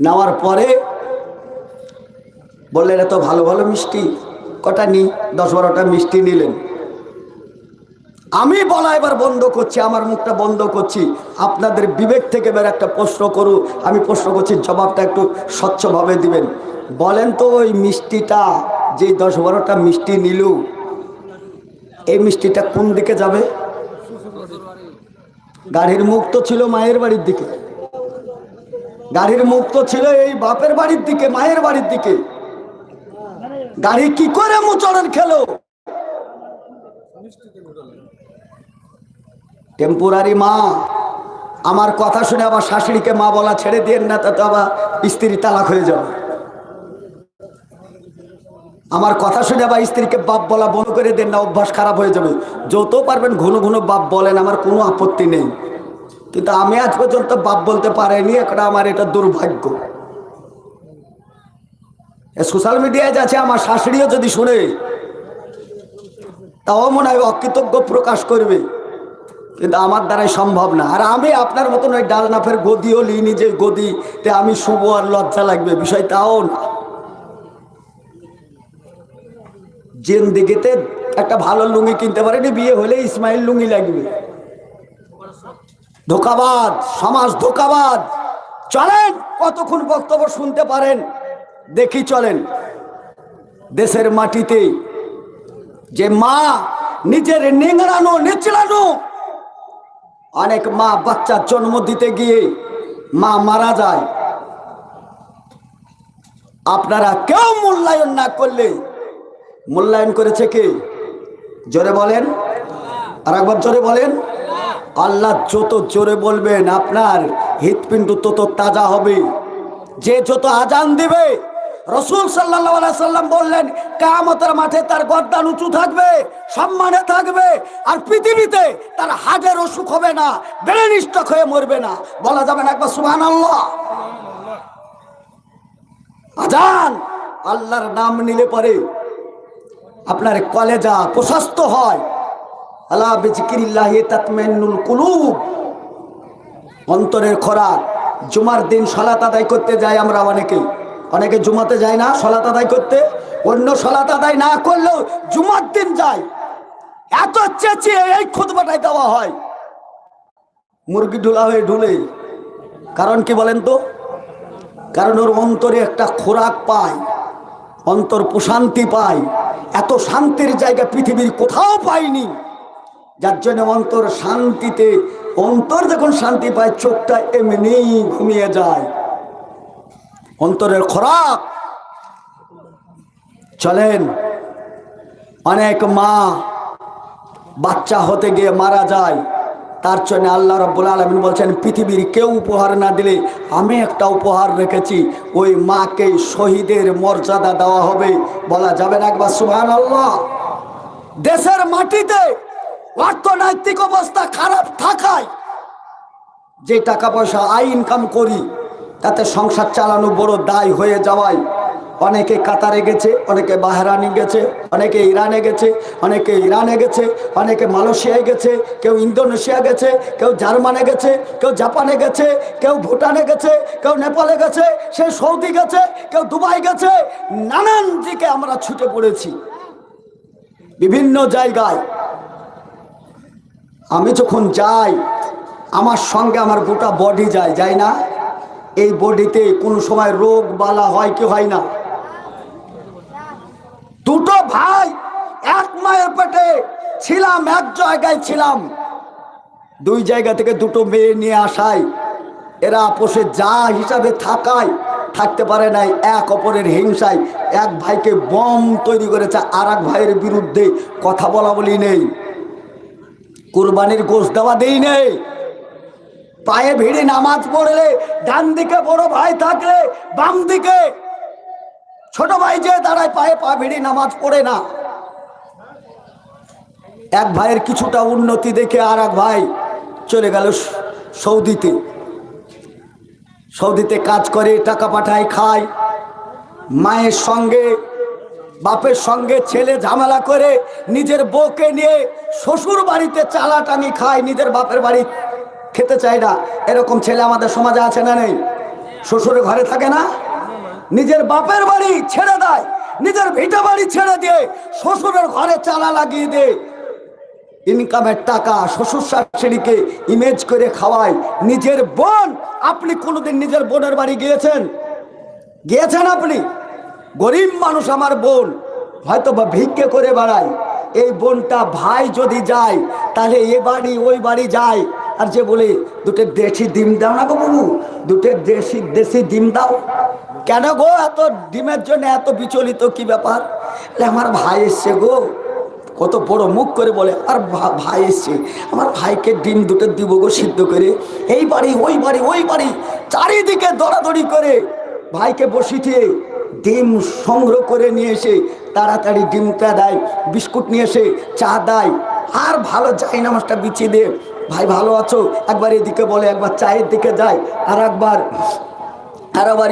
নেওয়ার পরে বললেন এত ভালো ভালো মিষ্টি কটা নি, 10-12টা মিষ্টি নিলেন। আমি বলা এবার বন্ধ করছি, আমার মুখটা বন্ধ করছি। আপনাদের বিবেক থেকে এবার একটা প্রশ্ন করু, আমি প্রশ্ন করছি, জবাবটা একটু স্বচ্ছভাবে দিবেন। বলেন তো, ওই মিষ্টিটা যে 10-12টা মিষ্টি নিল, এই মিষ্টিটা কোন দিকে যাবে? গাড়ির মুখ তো ছিল মায়ের বাড়ির দিকে, গাড়ির মুখ তো ছিল এই বাপের বাড়ির দিকে, মায়ের বাড়ির দিকে। গাড়ি কি করে মোচড়ের খেলো? টেম্পোরারি মা। আমার কথা শুনে আবার শাশুড়িকে মা বলা ছেড়ে দিয়েন না, তাতে আবার স্ত্রী তালাক হয়ে যাবে। আমার কথা শুনে আবার স্ত্রীকে বাপ বলা বন্ধ করে দেন না, অভ্যাস খারাপ হয়ে যাবে। যত পারবেন ঘন ঘন বাপ বলেন, আমার কোনো আপত্তি নেই, কিন্তু আমি আজ পর্যন্ত বাপ বলতে পারিনি, একটা আমার এটা দুর্ভাগ্য। সোশ্যাল মিডিয়ায় যাচ্ছে, আমার শাশুড়িও যদি শুনে তাও মনে হয় অকৃতজ্ঞ প্রকাশ করবে, কিন্তু আমার দ্বারাই সম্ভব না। আর আমি আপনার মতন ওই ডালনাফের গদিও লিনি যে গদিতে আমি শুভ আর লজ্জা লাগবে, বিষয় তাও না। জিন্দেগিতে একটা ভালো লুঙ্গি কিনতে পারেনি, বিয়ে হলে ইসমাইল লুঙ্গি লাগবে। ধোকাবাজ সমাজ, ধোকাবাজ। চলেন, কতক্ষণ বক্তব্য শুনতে পারেন দেখি, চলেন। দেশের মাটিতে যে মা নিজের নিংড়ানো নিচড়ানো, অনেক মা বাচ্চা জন্ম দিতে গিয়ে মা মারা যায়। আপনারা কেউ মূল্যায়ন না করলে, মূল্যায়ন করেছে কে? জোরে বলেন, আর একবার জোরে বলেন। আল্লাহ যত জোরে বলবেন আপনার হৃৎপিণ্ড তত তাজা হবে। যে যত আজান দিবে, রসুল সাল্লাল্লাহু আলাইহি সাল্লাম বললেন কিয়ামতের মাঠে তার গর্দান উঁচু থাকবে, সম্মানে থাকবে, আর পৃথিবীতে তার হার্টের অসুখ হবে না, ব্রেন স্ট্রোক হয়ে মরবে না। বলা যাবে না একবার সুবহানাল্লাহ? আজান, আল্লাহর নাম নিলে পরে আপনার কলেজা প্রশস্ত হয়। আলা বিযিকিরিল্লাহি তাতমাইন্নুল কুলুব, অন্তরের খোরাক। জুমার দিন সালাত আদায় করতে যাই আমরা, অনেকে জুমাতে যায় না সালাত আদায় করতে, অন্য সালাত আদায় না করলেও জুমার দিন যায়। এত চেঁচিয়ে এই খুতবাটাই দেওয়া হয়, মুরগি ঢুলা হয়ে ঢুলে। কারণ কি বলেন তো? কারণ ওর অন্তরে একটা খোরাক পায়, অন্তর প্রশান্তি পায়। এত শান্তির জায়গা পৃথিবীর কোথাও পায়নি, যার জন্য অন্তর শান্তিতে, অন্তর যখন শান্তি পায় চোখটা এমনি ঘুমিয়ে যায়। অন্তরের খোরাক। চলেন, অনেক মা বাচ্চা হতে গিয়ে মারা যায়, তার জন্য আল্লাহ রাব্বুল আলামিন বলছেন পৃথিবীর কেউ উপহার না দিলে আমি একটা উপহার রেখেছি, ওই মাকে শহীদের মর্যাদা দেওয়া হবে। বলা যাবে না একবার সুবহানাল্লাহ? দেশের মাটিতে অর্থনৈতিক অবস্থা খারাপ থাকায় যে টাকা পয়সা ইনকাম করি তাতে সংসার চালানো বড় দায় হয়ে যাওয়ায় অনেকে কাতারে গেছে, অনেকে বাহরাইনে গেছে, অনেকে ইরানে গেছে, অনেকে ইরানে গেছে, অনেকে মালয়েশিয়ায় গেছে, কেউ ইন্দোনেশিয়া গেছে, কেউ জার্মানে গেছে, কেউ জাপানে গেছে, কেউ ভুটানে গেছে, কেউ নেপালে গেছে, সে সৌদি গেছে, কেউ দুবাই গেছে। নানান দিকে আমরা ছুটে পড়েছি বিভিন্ন জায়গায়। আমি যখন যাই আমার সঙ্গে আমার গোটা বডি যায়, যায় না? এই বডিতে কোনো সময় রোগ বালা হয় কি হয় না? দুটো ভাই এক মায়ের পেটে ছিলাম, এক জায়গায় ছিলাম, দুই জায়গা থেকে দুটো মেয়ে নিয়ে আসায় এরা আপোষে যা হিসাবে থাকতে পারে নাই, এক অপরের হিংসায় এক ভাইকে বম তৈরি করেছে, আর এক ভাইয়ের বিরুদ্ধে কথা বলা বলি নেই, কুরবানির গোশত দেওয়া দেই নেই। পায়ে ভিড়ে নামাজ পড়লে ডান দিকে বড় ভাই থাকলে বাম দিকে ছোট ভাই যে দাঁড়ায়, পায়ে পা ভিড়ে নামাজ পড়ে না। এক ভাইয়ের কিছুটা উন্নতি দেখে আর এক ভাই চলে গেল সৌদিতে কাজ করে, টাকা পাঠায়, খায়। মায়ের সঙ্গে বাপের সঙ্গে ছেলে ঝামেলা করে নিজের বউকে নিয়ে শ্বশুর বাড়িতে চালাটানি খায়, নিজের বাপের বাড়ি খেতে চায় না। এরকম ছেলে আমাদের সমাজে আছে না নেই? শ্বশুরের ঘরে থাকে না, নিজের বাপের বাড়ি ছেড়ে দেয়, নিজের ভিটা বাড়ি ছেড়ে দিয়ে শ্বশুরের ঘরে চালা লাগিয়ে দেয়, ইনকামের টাকা শ্বশুর শাশুড়িকে ইমেজ করে খাওয়ায়। নিজের বোন, আপনি কোনোদিন নিজের বোনের বাড়ি গিয়েছেন? আপনি গরিব মানুষ, আমার বোন হয়তো বা ভিক্ষে করে বেড়ায়, এই বোনটা ভাই যদি যায় তাহলে এ বাড়ি ওই বাড়ি যায়, আর যে বলে দুটো দেশি ডিম দাও না গো বাবু, দুটো দেশি ডিম দাও। কেন গো এত ডিমের জন্য এত বিচলিত, কি ব্যাপার? আমার ভাই এসছে গো, কত বড় মুখ করে বলে আর ভাই এসছে, আমার ভাইকে ডিম দুটো দিব গো সিদ্ধ করে। এই বাড়ি ওই বাড়ি ওই বাড়ি চারিদিকে দৌড়াদৌড়ি করে ভাইকে বসিয়ে ডিম সংগ্রহ করে নিয়ে এসে তাড়াতাড়ি ডিমটা দেয়, বিস্কুট নিয়ে এসে চা দেয়, আর ভালো যাই নামাজটা বিছিয়ে দে, ভাই ভালো আছো, একবার এদিকে বলে, একবার চায়ের দিকে যায়, আর একবার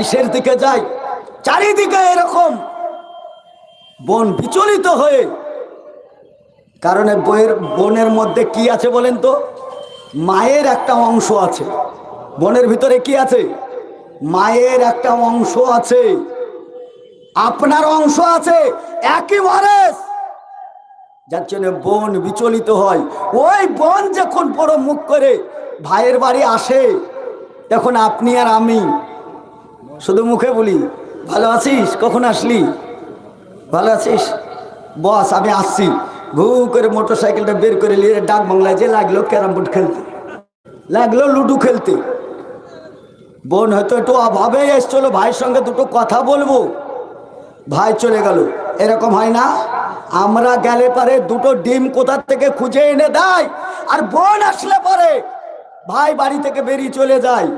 ইসের দিকে যায়, চারিদিকে এরকম। বোন বিচলিত হয়ে, কারণ বোনের মধ্যে কি আছে বলেন তো? মায়ের একটা অংশ আছে বোনের ভিতরে। কি আছে? মায়ের একটা অংশ আছে, আপনার অংশ আছে, একই ওয়ারিস। যার জন্য বোন বিচলিত হয়। ওই বোন যখন বড় মুখ করে ভাইয়ের বাড়ি আসে, তখন আপনি আর আমি শুধু মুখে বলি ভালো আছিস, কখন আসলি, ভালো আছিস বস, আমি আসছি। ঘু করে মোটর সাইকেলটা বের করে নিয়ে ডাক বাংলায় যে লাগলো ক্যারাম বোর্ড খেলতে, লাগলো লুডো খেলতে। বোন হয়তো একটু অভাবে এসছিল, ভাইয়ের সঙ্গে দুটো কথা বলবো, ভাই চলে গেল। এরকম হয় না? আমরা গেলে পারে দুটো ডিম কোথা থেকে খুঁজে এনে দেয়, আর বোন আসলে পারে ভাই বাড়ি থেকে বেরিয়ে চলে যায়।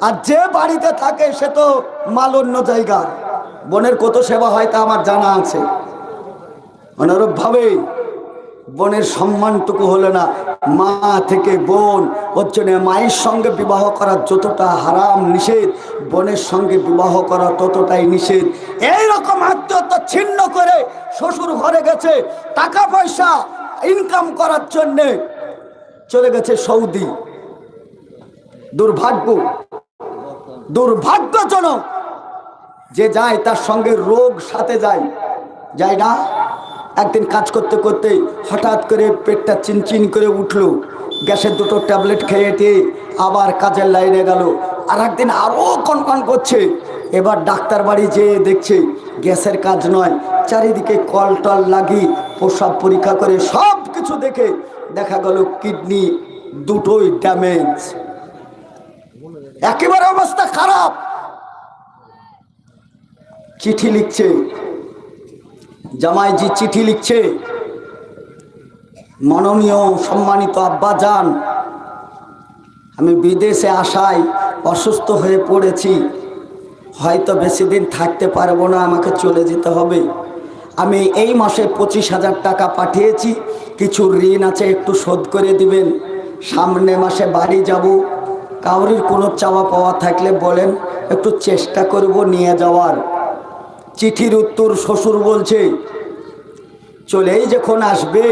আর যে বাড়িতে থাকে সে তো মালন্য জায়গা, বোনের কত সেবা হয় তা আমার জানা আছে। অনুরূপ ভাবে বোনের সম্মানটুকু হলো না, মা থেকে বোন। ওর জন্য মায়ের সঙ্গে বিবাহ করা যতটা হারাম নিষেধ, বোনের সঙ্গে বিবাহ করা ততটাই নিষেধ। এইরকম আত্মীয়তা ছিন্ন করে শ্বশুর ঘরে গেছে টাকা পয়সা ইনকাম করার জন্য, চলে গেছে সৌদি। দুর্ভাগ্যজনক। যে যায় তার সঙ্গে রোগ সাথে যায় না। একদিন কাজ করতে করতে হঠাৎ করে পেটটা চিনচিন করে উঠলো, গ্যাসের 2টো ট্যাবলেট খেয়ে আবার কাজের লাইনে গেল। আর একদিন আরো কনকন করছে। এবার ডাক্তার বাড়ি যেয়ে দেখছে গ্যাসের কাজ নয়, চারিদিকে কল টল লাগিয়ে প্রসাব পরীক্ষা করে সব কিছু দেখে দেখা গেল কিডনি দুটোই ড্যামেজ, একেবারে অবস্থা খারাপ। চিঠি লিখছে, জামাইজি চিঠি লিখছে, মাননীয় সম্মানিত আব্বাজান, আমি বিদেশে আসায় অসুস্থ হয়ে পড়েছি, হয়তো বেশি দিন থাকতে পারবো না, আমাকে চলে যেতে হবে। আমি এই মাসে 25,000 টাকা পাঠিয়েছি, কিছু ঋণ আছে একটু শোধ করে দিবেন। সামনে মাসে বাড়ি যাব, কাউরির কোনো চাওয়া পাওয়া থাকলে বলেন, একটু চেষ্টা করব নিয়ে যাওয়ার। চিঠির উত্তর শ্বশুর বলছে, চলেই যখন আসবে,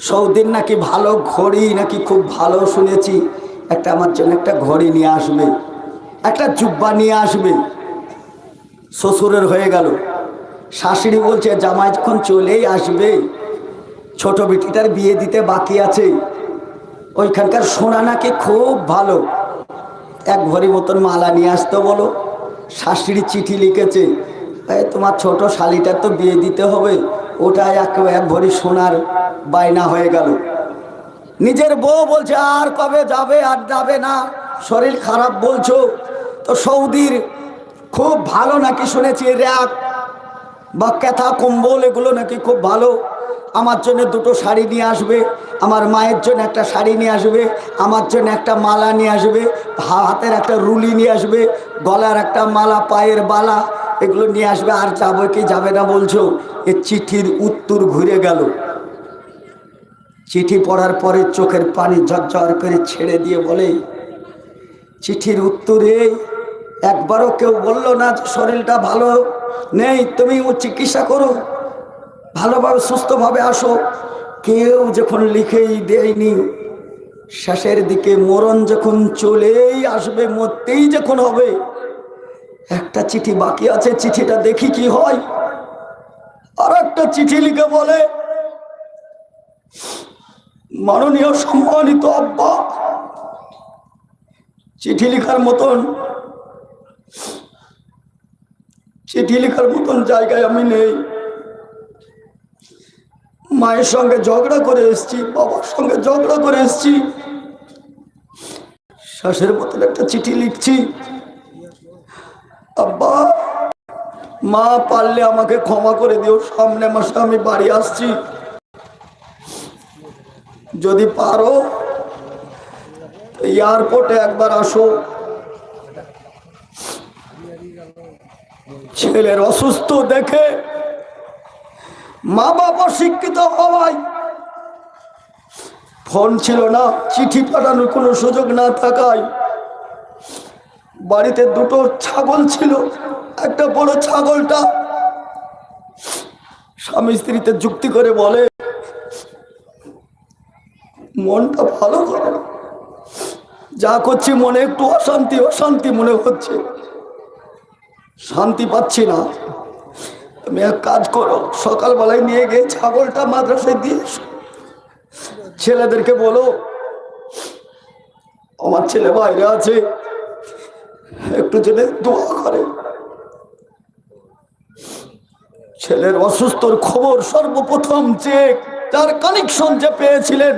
সৌদির নাকি ভালো ঘড়ি নাকি খুব ভালো শুনেছি, একটা আমার জন্য একটা ঘড়ি নিয়ে আসবে, একটা জুব্বা নিয়ে আসবে। শ্বশুরের হয়ে গেল। শাশুড়ি বলছে, জামাই যখন চলেই আসবে, ছোট বেটিটার বিয়ে দিতে বাকি আছে, ওইখানকার সোনা নাকি খুব ভালো, 1 ভরি মতন মালা নিয়ে আসতে বলো। শাশুড়ি চিঠি লিখেছে, তোমার ছোট শালিটার তো বিয়ে দিতে হবে, ওটা 1 ভরি সোনার বায়না হয়ে গেল। নিজের বউ বলছে, আর কবে যাবে, আর যাবে না, শরীর খারাপ বলছো তো। সৌদির খুব ভালো নাকি শুনেছি, র‍্যাক বা ক্যাথা কম্বল এগুলো নাকি খুব ভালো। আমার জন্য 2টো শাড়ি নিয়ে আসবে, আমার মায়ের জন্য একটা শাড়ি নিয়ে আসবে, আমার জন্য একটা মালা নিয়ে আসবে, হাতের একটা রুলি নিয়ে আসবে, গলার একটা মালা, পায়ের বালা, এগুলো নিয়ে আসবে। আর যাবে কি যাবে না বলছো? এ চিঠির উত্তর ঘুরে গেল। চিঠি পড়ার পরে চোখের পানি ঝরঝর করে ছেড়ে দিয়ে বলে, চিঠির উত্তরে একবারও কেউ বললো না যে শরীরটা ভালো নেই, তুমি চিকিৎসা করো, ভালোভাবে সুস্থভাবে আসো। কেউ যখন লিখেই দেয়নি, শেষের দিকে মরণ যখন চলেই আসবে, মরতেই যখন হবে, একটা চিঠি বাকি আছে, চিঠিটা দেখি কি হয়। আর একটা চিঠি লিখে বলে, মাননীয় সম্মানিত আব্বা, চিঠি লেখার মতন জায়গায় আমি নেই। মায়ের সঙ্গে ঝগড়া করে এসছি, বাবার সঙ্গে ঝগড়া করে এসছি, শ্বাসের মতন একটা চিঠি লিখছি। আব্বা, মা পারলে আমাকে ক্ষমা করে দিও, সামনে মাসে আমি বাড়ি আসছি, যদি পারো এয়ারপোর্টে একবার আসো। ছেলের অসুস্থ দেখে মা বাবা শিক্ষিত হওয়ায় ফোন ছিল না, চিঠি পাঠানোর কোনো সুযোগ না থাকায় বাড়িতে 2টো ছাগল ছিল, একটা বড় ছাগলটা স্বামী স্ত্রীতে যুক্তি করে বলে, মনটা ভালো করে, যা করছি মনে একটু অশান্তি মনে হচ্ছে, শান্তি পাচ্ছি না। তুমি এক কাজ করো, সকালবেলায় নিয়ে গিয়ে ছাগলটা মাদ্রাসায় দিয়ে ছেলেদেরকে বলো, আমার ছেলে বাইরে আছে, একটু যেন দোয়া করে। ছেলের অসুস্থর খবর সর্বপ্রথম যে যার কানেকশন যে পেয়েছিলেন,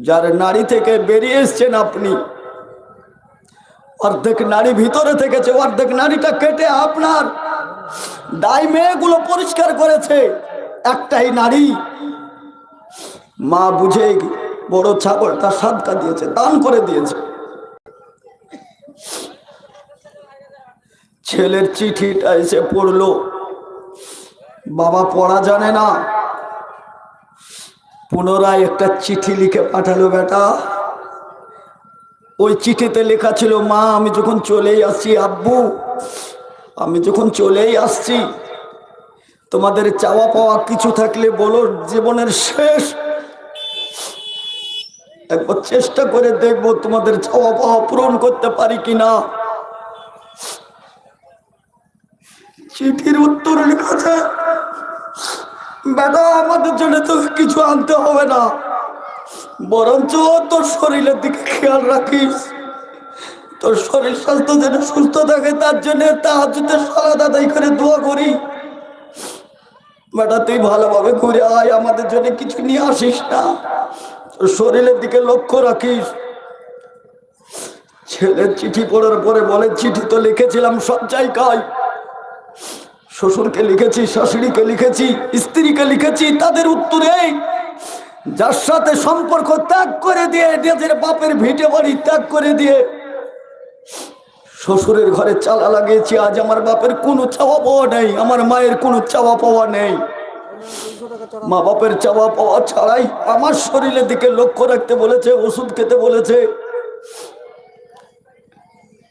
যার নারী থেকে বেরিয়ে এসছেন আপনি, অর্ধেক নারী ভিতরে থেকেছে, অর্ধেক নারীটা কেটে আপনার ডাইমেগুলো পরিষ্কার করেছে একটাই নারী। মা বুঝে বড় ছাগলটা সাদকা দিয়েছে, দান করে দিয়েছে। ছেলের চিঠিটা এসে পড়লো, বাবা পড়া জানে না, পুনরায় একটা চিঠি লিখে পাঠালো, বেটা ওই চিঠিতে লেখা ছিল, মা আমি যখন চলেই আসছি, আব্বু আমি যখন চলেই আসছি, তোমাদের চাওয়া পাওয়া কিছু থাকলে বলো, জীবনের শেষ একবার চেষ্টা করে দেখবো তোমাদের চাওয়া পাওয়া পূরণ করতে পারি কিনা। চিঠির উত্তর লেখা আছে, বেটা আমাদের জন্য তো কিছু আনতে হবে না, বরঞ্চ তোর শরীরের দিকে খেয়াল রাখিস, তোর শরীর স্বাস্থ্য যেন সুস্থ থাকে, তার জন্য তাহাজ্জুদের সালাত আদায় করে দোয়া করি। বেটা তুই ভালোভাবে ঘুরে আয়, আমাদের জন্য কিছু নিয়ে আসিস না, তোর শরীরের দিকে লক্ষ্য রাখিস। ছেলের চিঠি পড়ার পরে বলে, চিঠি তো লিখেছিলাম সব জায়গায়, শ্বশুরকে লিখেছি, শাশুড়িকে লিখেছি, স্ত্রীকে লিখেছি, তাদের উত্তরে যার সাথে সম্পর্ক ত্যাগ করে দিয়ে, নিজের বাপের ভিটে বাড়ি ত্যাগ করে দিয়ে শ্বশুরের ঘরে চালা লাগিয়েছি, আজ আমার বাপের কোনো চাওয়া পাওয়া নেই, আমার মায়ের কোনো চাওয়া পাওয়া নেই। মা বাপের চাওয়া পাওয়া ছাড়াই আমার শরীরের দিকে লক্ষ্য রাখতে বলেছে, ওষুধ খেতে বলেছে।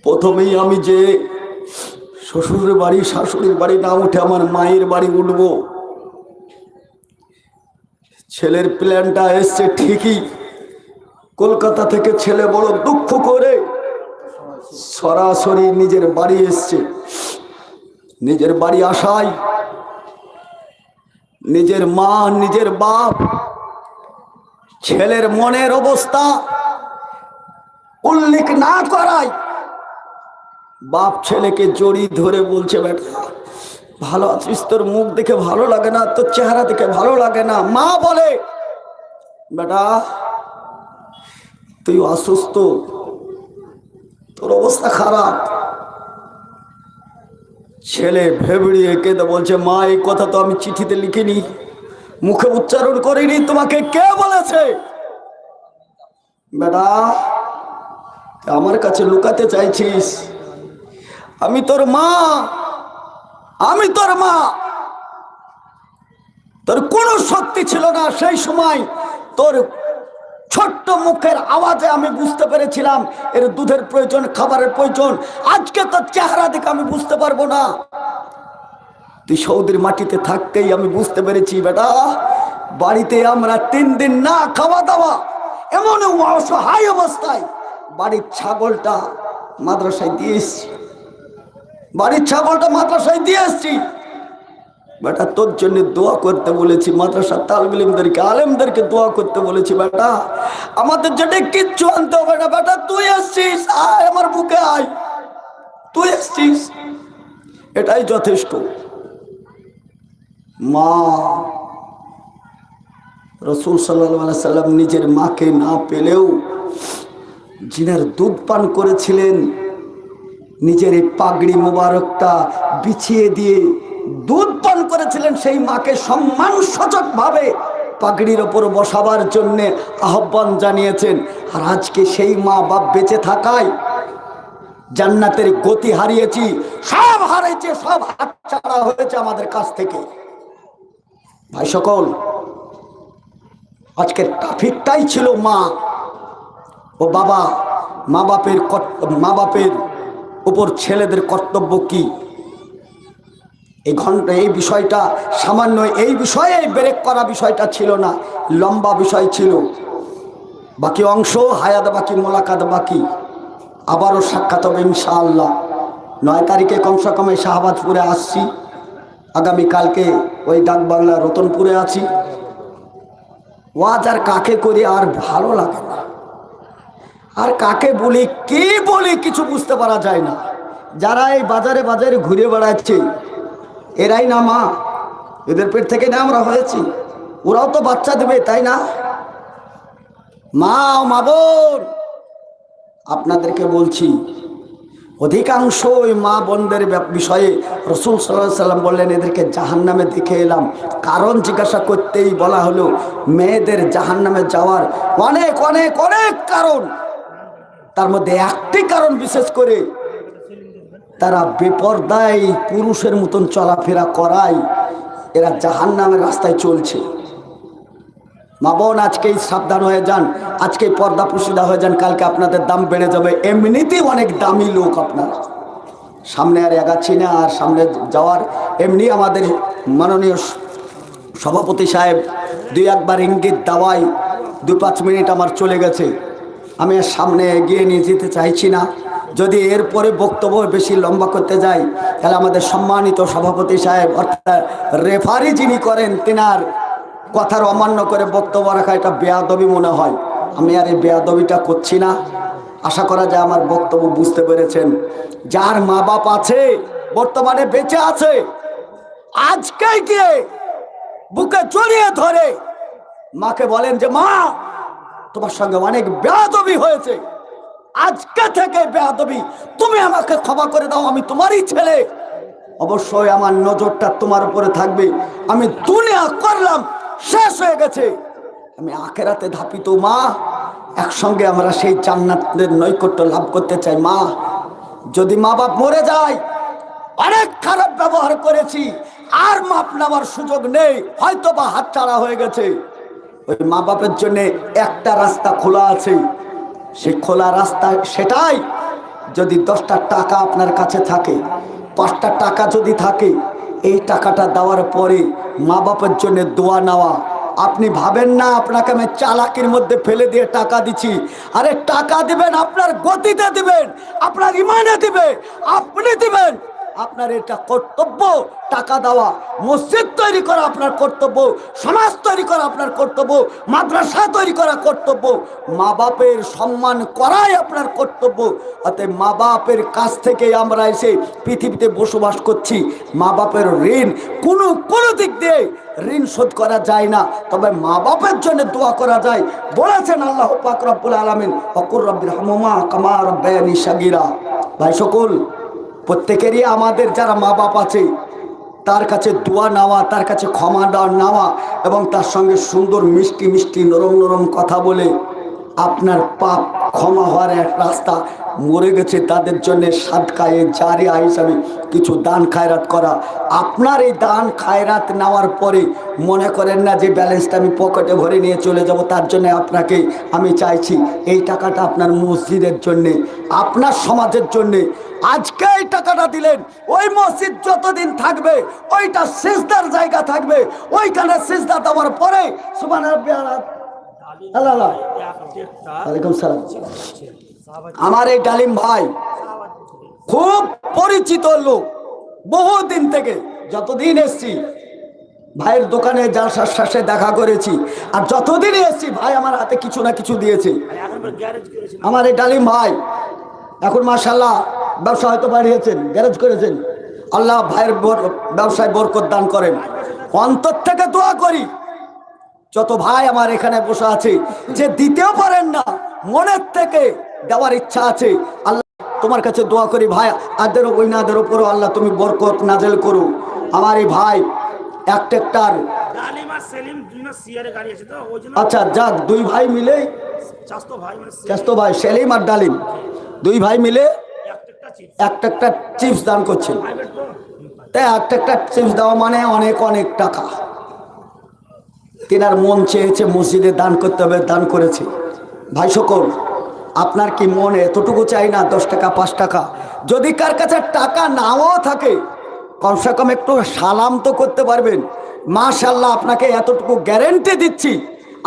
প্রথমেই আমি যে শ্বশুরের বাড়ি শাশুড়ির বাড়ি না উঠে আমার মায়ের বাড়ি উঠব। ছেলের প্ল্যানটা এসছে ঠিকই, কলকাতা থেকে ছেলে বড় দুঃখ করে সরাসরি নিজের বাড়ি এসছে। নিজের বাড়ি আসায় নিজের মা, নিজের বাপ, ছেলের মনের অবস্থা উল্লেখ না করায় বাপ ছেলেকে জড়ি ধরে বলছে, বেটা ভালো আছিস, তোর মুখ দেখে ভালো লাগে না, তোর চেহারা দেখে ভালো লাগে না। মা বলে, বেটা তুই অসুস্থ, তোর অবস্থা খারাপ। ছেলে ভেবড়িয়ে কেঁদে বলছে, মা এই কথা তো আমি চিঠিতে লিখিনি, মুখে উচ্চারণ করিনি, তোমাকে কে বলেছে? বেটা আমার কাছে লুকাতে চাইছিস? আমি তোর মা, আমি তোর মা। তোর কোনো শক্তি ছিল না সেই সময়, তোর ছোট্ট মুখের আওয়াজে আমি বুঝতে পেরেছিলাম এর দুধের প্রয়োজন, খাবারের প্রয়োজন। আজকে তোর চেহারা দেখে আমি বুঝতে পারবো না। তুই সৌদির মাটিতে থাকতেই আমি বুঝতে পেরেছি, বেটা বাড়িতে আমরা 3 দিন না খাওয়া দাওয়া, এমন অসহায় অবস্থায় বাড়ির ছাগলটা মাদ্রাসায় দিয়ে এসছি, বাড়ির ছাগলটা মাদ্রাসায় দিয়ে এসছি। বেটা তোর জন্য দোয়া করতে বলেছি, মাদ্রাসার তালিবে ইলমদেরকে, আলেমদেরকে দোয়া করতে বলেছি। বেটা আমাদের জন্য কিচ্ছু আনতে হবে না, বেটা তুই এসছিস, আয় আমার বুকে আয়, তুই এসছিস, এটাই যথেষ্ট। মা রাসূল সাল্লাল্লাহু আলাইহি সাল্লাম নিজের মাকে না পেলেও জিনার দুধ পান করেছিলেন, নিজের এই পাগড়ি মোবারকটা বিছিয়ে দিয়ে দুধ পান করেছিলেন। সেই মাকে সম্মানসূচক ভাবে পাগড়ির ওপর বসাবার জন্য আহ্বান জানিয়েছেন। আর আজকে সেই মা বাপ বেঁচে থাকায় জান্নাতের গতি হারিয়েছি, সব হারিয়েছে, সব হাতছাড়া হয়েছে আমাদের কাছ থেকে। ভাই সকল, আজকের ট্রাফিকটাই ছিল মা ও বাবা। মা বাপের উপর ছেলেদের কর্তব্য কি? এই বিষয়টা সামান্য, এই বিষয়ে ব্রেক করা বিষয়টা ছিল না, লম্বা বিষয় ছিল। বাকি অংশ হায়াত বাকি, মোলাকাত বাকি, আবারও সাক্ষাৎ হবে ইনশাআল্লাহ। 9 তারিখে কমসে কমে শাহবাজপুরে আসছি, আগামীকালকে ওই ডাকবাংলা রতনপুরে আছি। ওয়াজ আর কাকে করি আর ভালো লাগে না, আর কাকে বলি কি বলি কিছু বুঝতে পারা যায় না। যারা এই বাজারে বাজারে ঘুরে বেড়াচ্ছে এরাই না মা? এদের পেট থেকে না আমরা হয়েছি? ওরাও তো বাচ্চা দেবে, তাই না? মা ও মা বোন, আপনাদেরকে বলছি, অধিকাংশ ওই মা বোনদের বিষয়ে রাসূল সাল্লাল্লাহু আলাইহি সাল্লাম বললেন এদেরকে জাহান্নামে দেখে এলাম। কারণ জিজ্ঞাসা করতেই বলা হলো মেয়েদের জাহান্নামে যাওয়ার অনেক অনেক অনেক কারণ, তার মধ্যে একটি কারণ বিশেষ করে তারা বেপরদায় পুরুষের মতন চলাফেরা করায় এরা জাহান্নামের রাস্তায় চলছে। মা বোন আজকেই সাবধান হয়ে যান, আজকেই পর্দা পুশিদা হয়ে যান, কালকে আপনাদের দাম বেড়ে যাবে। এমনিতেই অনেক দামি লোক আপনারা, সামনে আর এগাচ্ছি না, আর সামনে যাওয়ার এমনি আমাদের মাননীয় সভাপতি সাহেব দুই একবার ইঙ্গিত দেওয়াই 2-5 মিনিট আমার চলে গেছে। আমি আর সামনে এগিয়ে নিয়ে যেতে চাইছি না। যদি এরপরে বক্তব্য বেশি লম্বা করতে যাই তাহলে আমাদের সম্মানিত সভাপতি সাহেব অর্থাৎ রেফারি যিনি করেন তেনার কথার অমান্য করে বক্তব্য রাখা এটা বেয়াদবি মনে হয়। আমি আর এই বেয়াদবিটা করছি না। আশা করা যায় আমার বক্তব্য বুঝতে পেরেছেন। যার মা বাপ আছে, বর্তমানে বেঁচে আছে, আজকে গিয়ে বুকে জড়িয়ে ধরে মাকে বলেন যে মা, তোমার সঙ্গে অনেক বেয়াদবি হয়েছে, আজকে থেকে বেয়াদবি, তুমি আমাকে ক্ষমা করে দাও, আমি তোমারই ছেলে। অবশ্যই আমার নজরটা তোমার উপরে থাকবে। আমি দুনিয়া করলাম, শেষ হয়ে গেছে, আমি আখেরাতে ধাপিত। মা, একসঙ্গে আমরা সেই জান্নাতের নৈকট্য লাভ করতে চাই। মা, যদি মা বাপ মরে যায়, অনেক খারাপ ব্যবহার করেছি, আর মাপ নেওয়ার সুযোগ নেই, হয়তো বা হাতছাড়া হয়ে গেছে, ওই মা বাপের জন্য একটা রাস্তা খোলা আছে। সেই খোলা রাস্তা সেটাই, যদি 10টা টাকা আপনার কাছে থাকে, 5টা টাকা যদি থাকে, এই টাকাটা দেওয়ার পরে মা বাপের জন্য দোয়া নেওয়া। আপনি ভাবেন না আপনাকে আমি চালাকির মধ্যে ফেলে দিয়ে টাকা দিচ্ছি। আরে টাকা দিবেন, আপনার গতিতে দিবেন, আপনার ইমানে দিবে, আপনি দিবেন। আপনার এটা কর্তব্য, টাকা দেওয়া। মসজিদ তৈরি করা আপনার কর্তব্য, সমাজ তৈরি করা আপনার কর্তব্য, মাদ্রাসা তৈরি করা কর্তব্য, মা বাপের সম্মান করাই আপনার কর্তব্য। অতএব মা বাপের কাছ থেকে আমরা এসে পৃথিবীতে বসবাস করছি। মা বাপের ঋণ কোনো দিক দিয়ে ঋণ শোধ করা যায় না, তবে মা বাপের জন্য দোয়া করা যায়। বলেছেন আল্লাহ পাক রব্বুল আলামিন, ওয়াকুর রাব্বিরহামহুমা কামা রাব্বায়ানি সাগীরা। ভাই সকল, প্রত্যেকেরই আমাদের যারা মা বাপ আছে তার কাছে দোয়া নেওয়া, তার কাছে ক্ষমা নেওয়া, এবং তার সঙ্গে সুন্দর মিষ্টি মিষ্টি নরম নরম কথা বলে আপনার পাপ ক্ষমা হওয়ার এক রাস্তা। মরে গেছে তাদের জন্য সাদকায়ে জারিয়া হিসাবে কিছু দান খায়রাত করা। আপনার এই দান খায়রাত নেওয়ার পরে মনে করেন না যে ব্যালেন্সটা আমি পকেটে ভরে নিয়ে চলে যাব। তার জন্য আপনাকে আমি চাইছি এই টাকাটা আপনার মসজিদের জন্যে, আপনার সমাজের জন্যে। আজকে এই টাকাটা দিলেন, ওই মসজিদ যতদিন থাকবে ওইটা সিজদার জায়গা থাকবে। ওইখানে সিজদা দেওয়ার পরে ওয়ালাইকুম সালাম। আমার এই ডালিম ভাই খুব পরিচিত লোক, বহুদিন থেকে, যতদিন এসছি ভাইয়ের দোকানে জালসার শেষে দেখা করেছি, আর যতদিন এসছি ভাই আমার হাতে কিছু না কিছু দিয়েছে। আমার এই ডালিম ভাই এখন মাশাআল্লাহ ব্যবসা হয়তো বাড়িয়েছেন, গ্যারেজ করেছেন। আল্লাহ ভাইয়ের ব্যবসায় বরকত দান করেন। অন্তর থেকে দোয়া করি যত ভাই আমার এখানে বসে আছে যে দিতেও পারেন না, মনের থেকে দেওয়ার ইচ্ছা আছে, আল্লাহ তোমার কাছে দোয়া করি ভাই আদের ওই নাদের উপরও আল্লাহ তুমি বরকত নাজেল করো। আমার এই ভাই এক ট্রাক্টর, আচ্ছা যাক, দুই ভাই মিলে, চাস্তো ভাই সেলিম আর ডালিম, দুই ভাই মিলে এক ট্রাক্টর চিপস দান করছেন। তাই এক ট্রাক্টর চিপস দেওয়া মানে অনেক অনেক টাকা। তেনার মন চেয়েছে মসজিদে দান করতে হবে, দান করেছে। ভাই সকল, আপনার কি মন এতটুকু চাই না 10 টাকা 5 টাকা? যদি কার কাছে টাকা নাও থাকে, কমসে কম একটু সালাম তো করতে পারবেন। মাশাআল্লাহ, আপনাকে এতটুকু গ্যারেন্টি দিচ্ছি,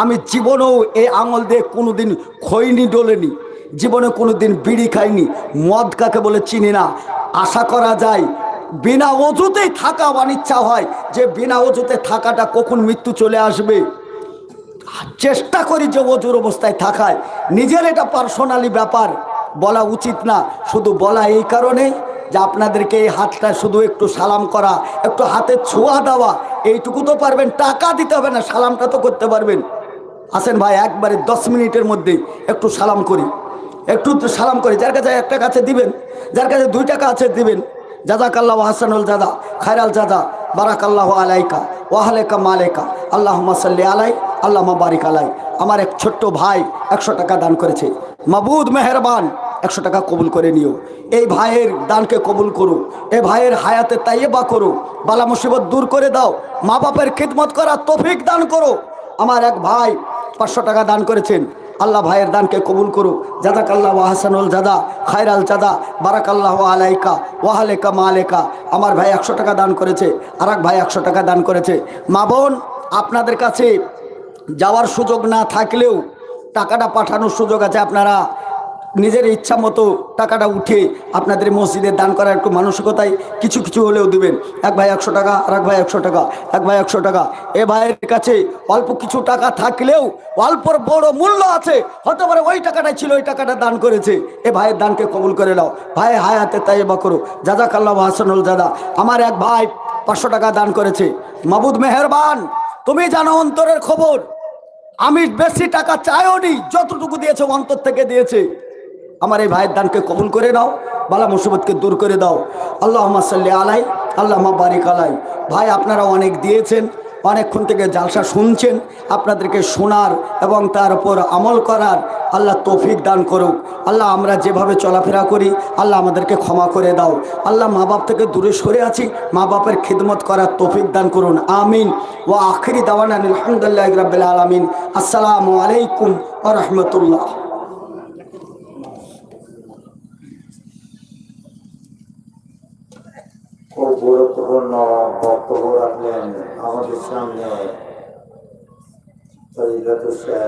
আমি জীবনেও এই আঙুল দিয়ে কোনোদিন খইনি ডোলেনি, জীবনে কোনোদিন বিড়ি খাইনি, মদ কাকে বলে চিনি না। আশা করা যায় বিনা অজুতেই থাকা অনিচ্ছা হয় যে বিনা অজুতে থাকাটা কখন মৃত্যু চলে আসবে। চেষ্টা করি যে অজুর অবস্থায় থাকায়। নিজের এটা পার্সোনালি ব্যাপার, বলা উচিত না, শুধু বলা এই কারণে যে আপনাদেরকে এই হাতটা শুধু একটু সালাম করা, একটু হাতে ছোঁয়া দেওয়া, এইটুকু তো পারবেন। টাকা দিতে হবে না, সালামটা তো করতে পারবেন। আসেন ভাই, একবারে 10 মিনিটের মধ্যেই একটু সালাম করি, একটু সালাম করি। যার কাছে 1 টাকা আছে দিবেন, যার কাছে 2 টাকা আছে দিবেন। জাযাকাল্লাহু হাসানুল জাযা, খায়রাল জাযা, বারাকাল্লাহু আলাইকা ওয়া আলাইকা মালাইকা, আল্লাহুম্মা সাল্লি আলাই, আল্লাহুম্মা বারিক আলাই। আমার এক ছোট্ট ভাই 100 টাকা দান করেছে। মাবুদ মেহেরবান, 100 টাকা কবুল করে নিও। এই ভাইয়ের দানকে কবুল করো, এই ভাইয়ের হায়াতে তাইয়্যিবা করো, বালা মুসিবত দূর করে দাও, মা বাপের খিদমত করা তৌফিক দান করো। আমার এক ভাই 500 টাকা দান করেছেন। আল্লাহ ভাইয়ের দানকে কবুল করুক। জাযাকাল্লাহু আহসানুল জাযা খায়রাল জাযা বারাকাল্লাহু আলাইকা ওয়া আলাইকা মালাইকা। আমার ভাই 100 টাকা দান করেছে, আরেক ভাই 100 টাকা দান করেছে। মা বোন, আপনাদের কাছে যাওয়ার সুযোগ না থাকলেও টাকাটা পাঠানোর সুযোগ আছে। আপনারা নিজের ইচ্ছা মতো টাকাটা উঠে আপনাদের মসজিদে দান করার একটু মানসিকতায় কিছু কিছু হলেও দিবেন। এক ভাই 100 টাকা, আর এক ভাই 100 টাকা, এক ভাই 100 টাকা। এ ভাইয়ের কাছে অল্প কিছু টাকা থাকলেও অল্পর বড় মূল্য আছে। হতে পারে ওই টাকাটাই ছিল, ওই টাকাটা দান করেছে। এ ভাইয়ের দানকে কবুল করে নাও। ভাই হায়াতে তাইবা করো। জাযাকাল্লাহু আহসানুল জাযা। আমার এক ভাই 500 টাকা দান করেছে। মাবুদ মেহেরবান, তুমি জানো অন্তরের খবর। আমি বেশি টাকা চাইও নি, যতটুকু দিয়েছে অন্তর থেকে দিয়েছে। আমার এই ভাইয়ের দানকে কবুল করে নাও, বালা মুসিবতকে দূর করে দাও। আল্লাহুম্মা সাল্লি আলাই, আল্লাহুম্মা বারিক আলাই। ভাই আপনারা অনেক দিয়েছেন, অনেকক্ষণ থেকে জালসা শুনছেন। আপনাদেরকে শোনার এবং তার উপর আমল করার আল্লাহ তৌফিক দান করুক। আল্লাহ আমরা যেভাবে চলাফেরা করি আল্লাহ আমাদেরকে ক্ষমা করে দাও। আল্লাহ মা বাপ থেকে দূরে সরে আছি, মা বাপের খিদমত করার তৌফিক দান করুন, আমিন। ওয়া আখিরি দাওয়ানা আলহামদুলিল্লাহি রাব্বিল আলামিন। আসসালামু আলাইকুম ওয়া রাহমাতুল্লাহ। খুব গুরুত্বপূর্ণ বক্তব্য রাখলেন আমাদের সামনে ফজিলাতুল শেখ